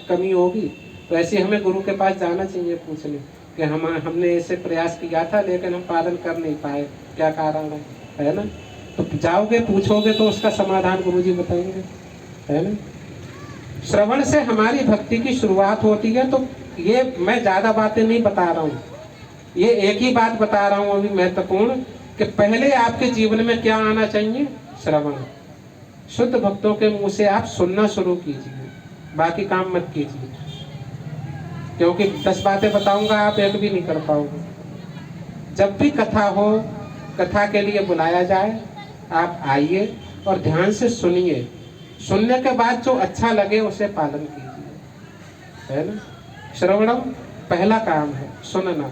कमी होगी। तो ऐसे हमें गुरु के पास जाना चाहिए पूछने कि हमने ऐसे प्रयास किया था लेकिन हम पालन कर नहीं पाए, क्या कारण है ना। तो जाओगे पूछोगे तो उसका समाधान गुरुजी बताएंगे, है ना। श्रवण से हमारी भक्ति की शुरुआत होती है। तो ये मैं ज्यादा बातें नहीं बता रहा हूँ, ये एक ही बात बता रहा हूँ अभी महत्वपूर्ण, कि पहले आपके जीवन में क्या आना चाहिए? श्रवण। शुद्ध भक्तों के मुंह से आप सुनना शुरू कीजिए, बाकी काम मत कीजिए, क्योंकि 10 बातें बताऊंगा आप एक भी नहीं कर पाओगे। जब भी कथा हो, कथा के लिए बुलाया जाए, आप आइए और ध्यान से सुनिए। सुनने के बाद जो अच्छा लगे उसे पालन कीजिए, है ना। श्रवणम पहला काम है, सुनना,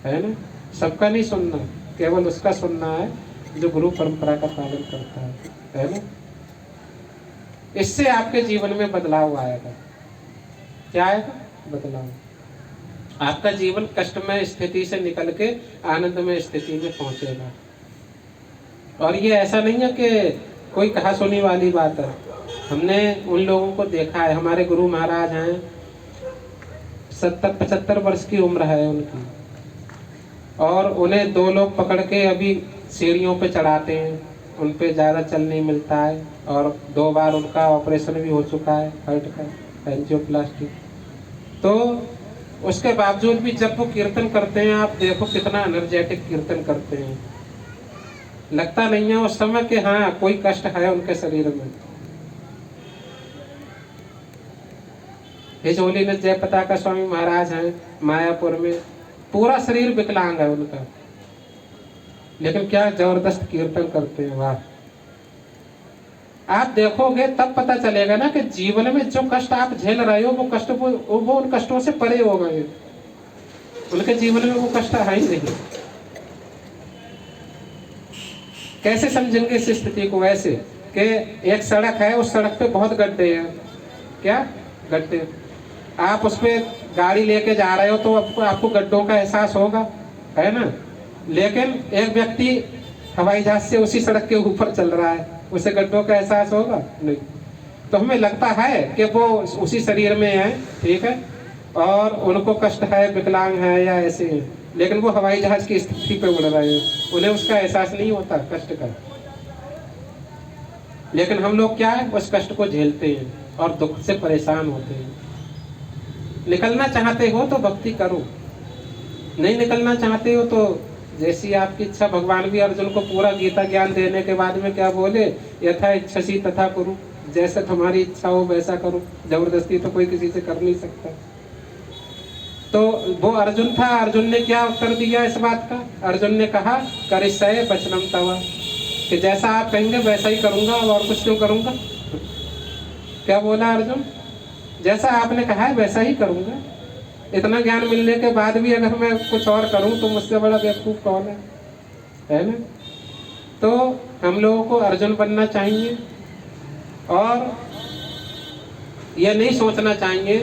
है ना। सबका नहीं सुनना, केवल उसका सुनना है जो गुरु परंपरा का पालन करता है ना। इससे आपके जीवन में बदलाव आएगा। क्या आएगा? बदलाव। आपका जीवन कष्टमय स्थिति से निकल के आनंदमय स्थिति में पहुंचेगा। और ये ऐसा नहीं है कि कोई कहा सुनी वाली बात है। हमने उन लोगों को देखा है, हमारे गुरु महाराज हैं, 70-75 वर्ष की उम्र है उनकी, और उन्हें 2 लोग पकड़ के अभी सीढ़ियों पे चढ़ाते हैं, उन पे ज़्यादा चल नहीं मिलता है, और 2 बार उनका ऑपरेशन भी हो चुका है, हार्ट का, एंजियोप्लास्टी। तो उसके बावजूद भी जब वो कीर्तन करते हैं, आप देखो कितना एनर्जेटिक कीर्तन करते हैं, लगता नहीं है उस समय कि हाँ कोई कष्ट है उनके शरीर में। हिजोलीनाथ जयपताका स्वामी महाराज हैं मायापुर में, पूरा शरीर विकलांग है उनका, लेकिन क्या जबरदस्त कीर्तन करते हैं। वाह, आप देखोगे तब पता चलेगा ना कि जीवन में जो कष्ट आप झेल रहे हो वो कष्ट वो उन कष्टों से परे हो गए, उनके जीवन में वो कष्ट है ही नहीं। कैसे समझेंगे इस स्थिति को? ऐसे कि एक सड़क है, उस सड़क पे बहुत गड्ढे हैं, क्या गड्ढे, आप उस पे गाड़ी लेके जा रहे हो तो आपको गड्ढों का एहसास होगा, है ना। लेकिन एक व्यक्ति हवाई जहाज से उसी सड़क के ऊपर चल रहा है, उसे गड्ढों का एहसास होगा नहीं। तो हमें लगता है कि वो उसी शरीर में है, ठीक है, और उनको कष्ट है, विकलांग है या ऐसे है, लेकिन वो हवाई जहाज की स्थिति पे उड़ रहे हैं, उन्हें उसका एहसास नहीं होता कष्ट का। लेकिन हम लोग क्या है, उस कष्ट को झेलते हैं और दुख से परेशान होते हैं। निकलना चाहते हो तो भक्ति करो, नहीं निकलना चाहते हो तो जैसी आपकी इच्छा। भगवान भी अर्जुन को पूरा गीता ज्ञान देने के बाद में क्या बोले, यथा इच्छसी तथा कुरु, जैसे तुम्हारी इच्छा हो वैसा करो। जबरदस्ती तो कोई किसी से कर नहीं सकता। तो वो अर्जुन था, अर्जुन ने क्या उत्तर दिया इस बात का? अर्जुन ने कहा करिष्ये वचनम तव, कि जैसा आप कहेंगे वैसा ही करूंगा, और कुछ क्यों करूंगा। क्या बोला अर्जुन? जैसा आपने कहा है वैसा ही करूंगा। इतना ज्ञान मिलने के बाद भी अगर मैं कुछ और करूं तो मुझसे बड़ा बेवकूफ कौन है ना। तो हम लोगों को अर्जुन बनना चाहिए और यह नहीं सोचना चाहिए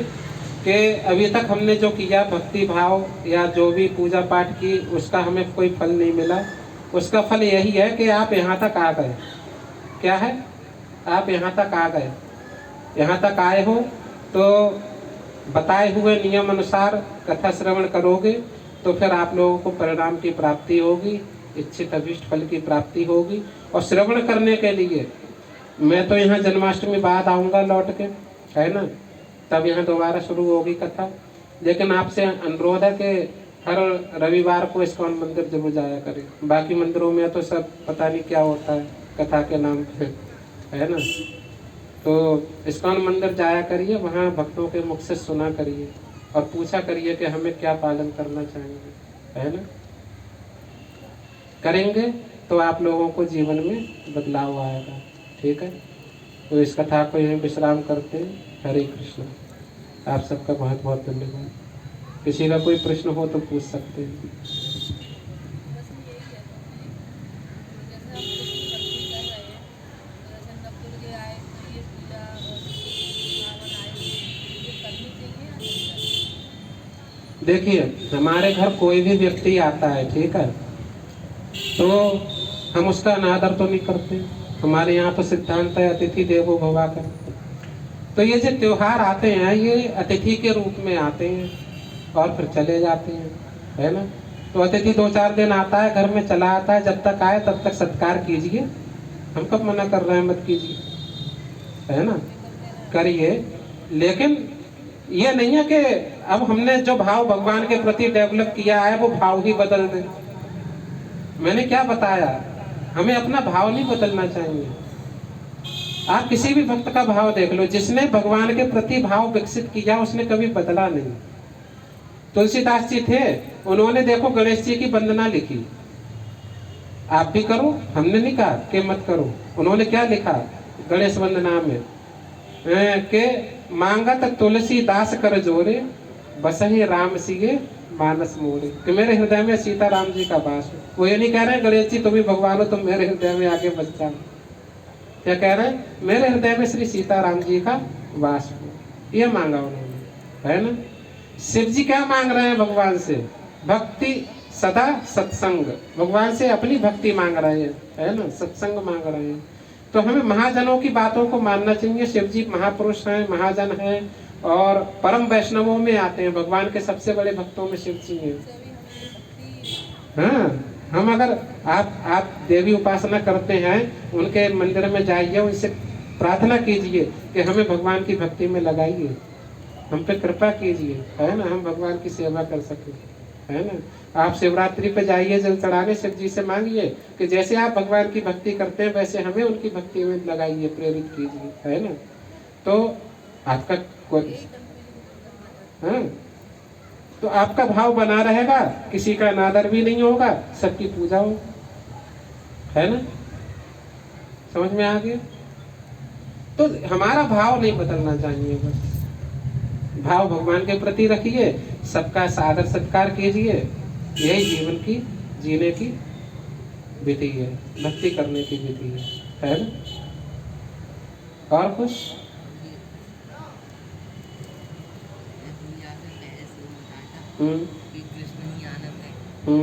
कि अभी तक हमने जो किया भक्ति भाव या जो भी पूजा पाठ की उसका हमें कोई फल नहीं मिला। उसका फल यही है कि आप यहाँ तक आ गए। क्या है? आप यहाँ तक आ गए। यहाँ तक आए हो तो बताए हुए नियम अनुसार कथा श्रवण करोगे तो फिर आप लोगों को परिणाम की प्राप्ति होगी, इच्छित अभीष्ट फल की प्राप्ति होगी। और श्रवण करने के लिए मैं तो यहाँ जन्माष्टमी बाद आऊँगा लौट के, है ना, तब यहाँ दोबारा शुरू होगी कथा। लेकिन आपसे अनुरोध है कि हर रविवार को इस्कॉन मंदिर जरूर जाया करें। बाकी मंदिरों में तो सब पता नहीं क्या होता है कथा के नाम पे, है ना। तो इस्कॉन मंदिर जाया करिए, वहाँ भक्तों के मुख से सुना करिए और पूछा करिए कि हमें क्या पालन करना चाहिए, है ना। करेंगे तो आप लोगों को जीवन में बदलाव आएगा, ठीक है। तो इस कथा को यहीं विश्राम करते हैं। हरे कृष्ण। आप सबका बहुत बहुत धन्यवाद। किसी का कोई प्रश्न हो तो पूछ सकते हैं। देखिए, हमारे घर कोई भी व्यक्ति आता है, ठीक है, तो हम उसका अनादर तो नहीं करते। हमारे यहाँ तो सिद्धांत है अतिथि देवो भव का। तो ये जो त्योहार आते हैं ये अतिथि के रूप में आते हैं और फिर चले जाते हैं, है ना। तो अतिथि 2-4 दिन आता है, घर में चला आता है, जब तक आए तब तक सत्कार कीजिए। हम कब मना कर रहे हैं मत कीजिए, है ना, करिए। लेकिन ये नहीं है कि अब हमने जो भाव भगवान के प्रति डेवलप किया है वो भाव ही बदल दें। मैंने क्या बताया, हमें अपना भाव नहीं बदलना चाहिए। आप किसी भी भक्त का भाव देख लो, जिसने भगवान के प्रति भाव विकसित किया उसने कभी बदला नहीं। तुलसीदास जी थे, उन्होंने देखो गणेश जी की वंदना लिखी। आप भी करो, हमने नहीं कहा कि मत करो। उन्होंने क्या लिखा गणेश वंदना में के मांगत तुलसीदास कर जोरे, बसहि राम सिगे मानस मोरे, कि मेरे हृदय में सीता राम जी का वास हो। वो ये नहीं कह रहे गणेश जी तुम भी भगवान हो, तुम मेरे हृदय में आके बस जाओ। क्या कह रहे हैं? मेरे हृदय में श्री सीता राम जी का वास हो। ये मांगा उन्होंने, है ना। शिव जी क्या मांग रहे हैं भगवान से? भक्ति सदा सत्संग। भगवान से अपनी भक्ति मांग रहे हैं, है ना, सत्संग मांग रहे हैं। तो हमें महाजनों की बातों को मानना चाहिए। शिव जी महापुरुष हैं, महाजन हैं और परम वैष्णवों में आते हैं। भगवान के सबसे बड़े भक्तों में शिव जी हैं। हाँ, हम अगर आप देवी उपासना करते हैं, उनके मंदिर में जाइए, उनसे प्रार्थना कीजिए कि हमें भगवान की भक्ति में लगाइए, हम पे कृपा कीजिए, है ना, हम भगवान की सेवा कर सकें। है ना। आप शिवरात्रि पे जाइए, जल चढ़ाने, शिव जी से मांगिए कि जैसे आप भगवान की भक्ति करते हैं वैसे हमें उनकी भक्ति में लगाइए, प्रेरित कीजिए, है ना। तो आपका हाँ, तो आपका भाव बना रहेगा, किसी का अनादर भी नहीं होगा, सबकी पूजा हो, है ना। समझ में आ गया। तो हमारा भाव नहीं बदलना चाहिए, बस भाव भगवान के प्रति रखिए, सबका सादर सत्कार कीजिए, यही जीवन की जीने की विधि है, भक्ति करने की विधि है ना। और कुछ कि कृष्ण ही आनंद है, तो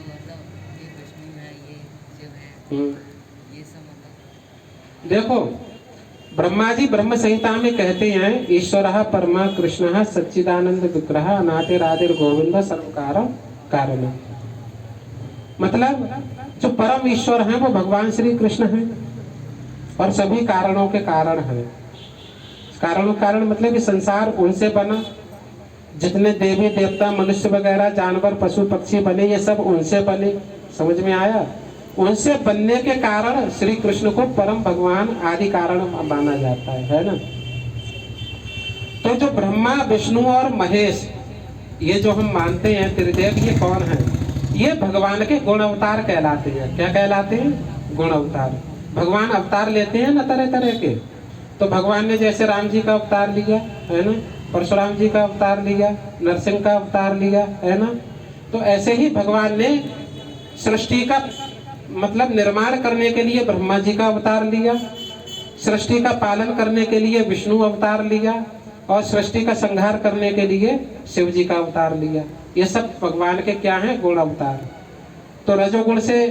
मतलब ये विष्णु है, ये शिव है, ये सब मतलब देखो, ब्रह्मा जी ब्रह्म संहिता में कहते हैं, ईश्वरः परमा कृष्णः सच्चिदानंद विग्रह अनादिरादिर गोविंद सर्वकार कारण। मतलब जो परम ईश्वर हैं वो भगवान श्री कृष्ण हैं और सभी कारणों के कारण हैं। कारणों कारण मतलब कि संसार उनसे बना, जितने देवी देवता मनुष्य वगैरह जानवर पशु पक्षी बने ये सब उनसे बने। समझ में आया। उनसे बनने के कारण श्री कृष्ण को परम भगवान आदि कारण माना जाता है ना। तो जो ब्रह्मा विष्णु और महेश ये जो हम मानते हैं त्रिदेव, ये कौन है? ये भगवान के गुण अवतार कहलाते हैं। क्या कहलाते हैं? गुण अवतार। भगवान अवतार लेते हैं ना तरह तरह के। तो भगवान ने जैसे राम जी का अवतार लिया है ना, परशुराम जी का अवतार लिया, नरसिंह का अवतार लिया है ना। तो ऐसे ही भगवान ने सृष्टि का मतलब निर्माण करने के लिए ब्रह्मा जी का अवतार लिया, सृष्टि का पालन करने के लिए विष्णु अवतार लिया और सृष्टि का संहार करने के लिए शिव जी का अवतार लिया। ये सब भगवान के क्या हैं? गुण अवतार। तो रजोगुण से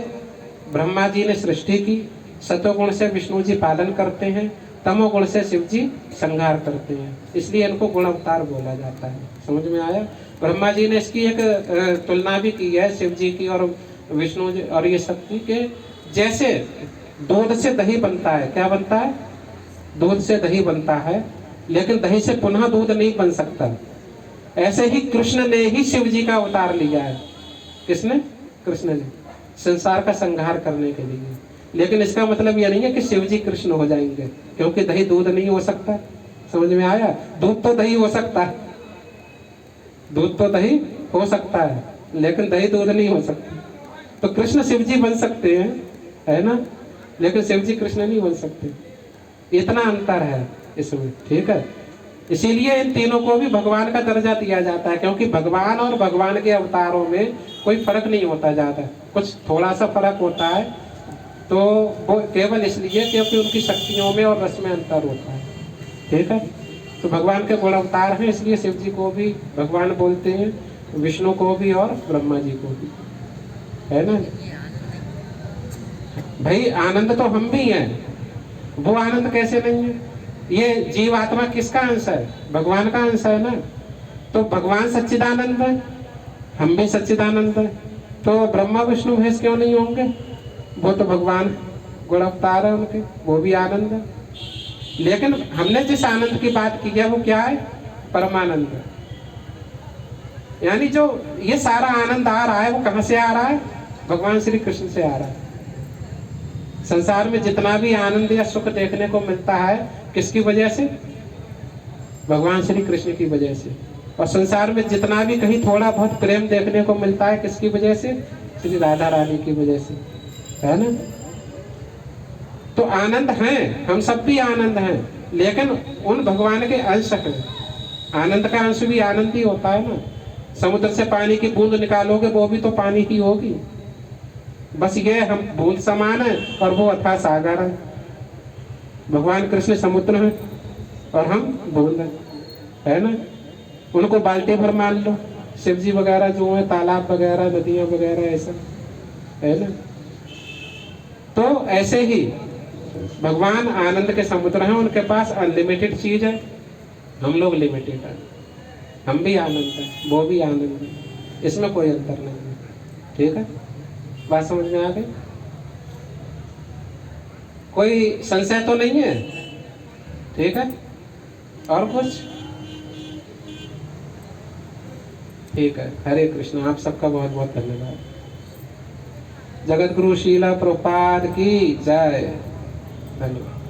ब्रह्मा जी ने सृष्टि की, सतोगुण से विष्णु जी पालन करते हैं, तमोगुण से शिव जी संहार करते हैं, इसलिए इनको गुण अवतार बोला जाता है। समझ में आया। ब्रह्मा जी ने इसकी एक तुलना भी की है शिव जी की और विष्णु जी और ये शक्ति के। जैसे दूध से दही बनता है, क्या बनता है? दूध से दही बनता है, लेकिन दही से पुनः दूध नहीं बन सकता। ऐसे ही कृष्ण ने ही शिव जी का अवतार लिया है। किसने? कृष्ण ने, संसार का संहार करने के लिए। लेकिन इसका मतलब यह नहीं है कि शिव जी कृष्ण हो जाएंगे, क्योंकि दही दूध नहीं हो सकता। समझ में आया। दूध तो दही हो सकता है, दूध तो दही हो सकता है, लेकिन दही दूध नहीं हो सकता। तो कृष्ण शिव जी बन सकते हैं, है ना, लेकिन शिव जी कृष्ण नहीं बन सकते। इतना अंतर है इसमें, ठीक है। इसीलिए इन तीनों को भी भगवान का दर्जा दिया जाता है, क्योंकि भगवान और भगवान के अवतारों में कोई फर्क नहीं होता ज्यादा, कुछ थोड़ा सा फर्क होता है, तो वो केवल इसलिए क्योंकि उनकी शक्तियों में और रस में अंतर होता है, ठीक है। तो भगवान के गुण अवतार हैं, इसलिए शिव जी को भी भगवान बोलते हैं, विष्णु को भी और ब्रह्मा जी को भी, है ना। भाई आनंद तो हम भी हैं, वो आनंद कैसे नहीं है? ये जीव आत्मा किसका अंश है? भगवान का अंश है ना। तो भगवान सच्चिदानंद है, हम भी सच्चिदानंद है, तो ब्रह्मा विष्णु महेश क्यों नहीं होंगे? वो तो भगवान गुण अवतार है उनके, वो भी आनंद है। लेकिन हमने जिस आनंद की बात की है वो क्या है? परमानंद। यानी जो ये सारा आनंद आ रहा है वो कहां से आ रहा है? भगवान श्री कृष्ण से आ रहा है। संसार में जितना भी आनंद या सुख देखने को मिलता है किसकी वजह से? भगवान श्री कृष्ण की वजह से। और संसार में जितना भी कहीं थोड़ा बहुत प्रेम देखने को मिलता है किसकी वजह से? श्री राधा रानी की वजह से, है ना। तो आनंद हैं, हम सब भी आनंद हैं, लेकिन उन भगवान के अंश हैं। आनंद का अंश भी आनंद ही होता है ना। समुद्र से पानी की बूंद निकालोगे वो भी तो पानी ही होगी, बस ये हम बूंद समान है और वो अथाह सागर है। भगवान कृष्ण समुद्र है और हम बूंद है ना। उनको बाल्टी भर मान लो, शिव जी वगैरह जो है तालाब वगैरह नदियां वगैरह ऐसा, है ना। तो ऐसे ही भगवान आनंद के समुद्र हैं, उनके पास अनलिमिटेड चीज है, हम लोग लिमिटेड है। हम भी आनंद है, वो भी आनंद है, इसमें कोई अंतर नहीं है, ठीक है। बात समझ में आ गई? कोई संशय तो नहीं है? ठीक है। और कुछ? ठीक है, हरे कृष्ण। आप सबका बहुत बहुत धन्यवाद। जगत गुरु शीला प्रभुपाद की जय। धन्यवाद।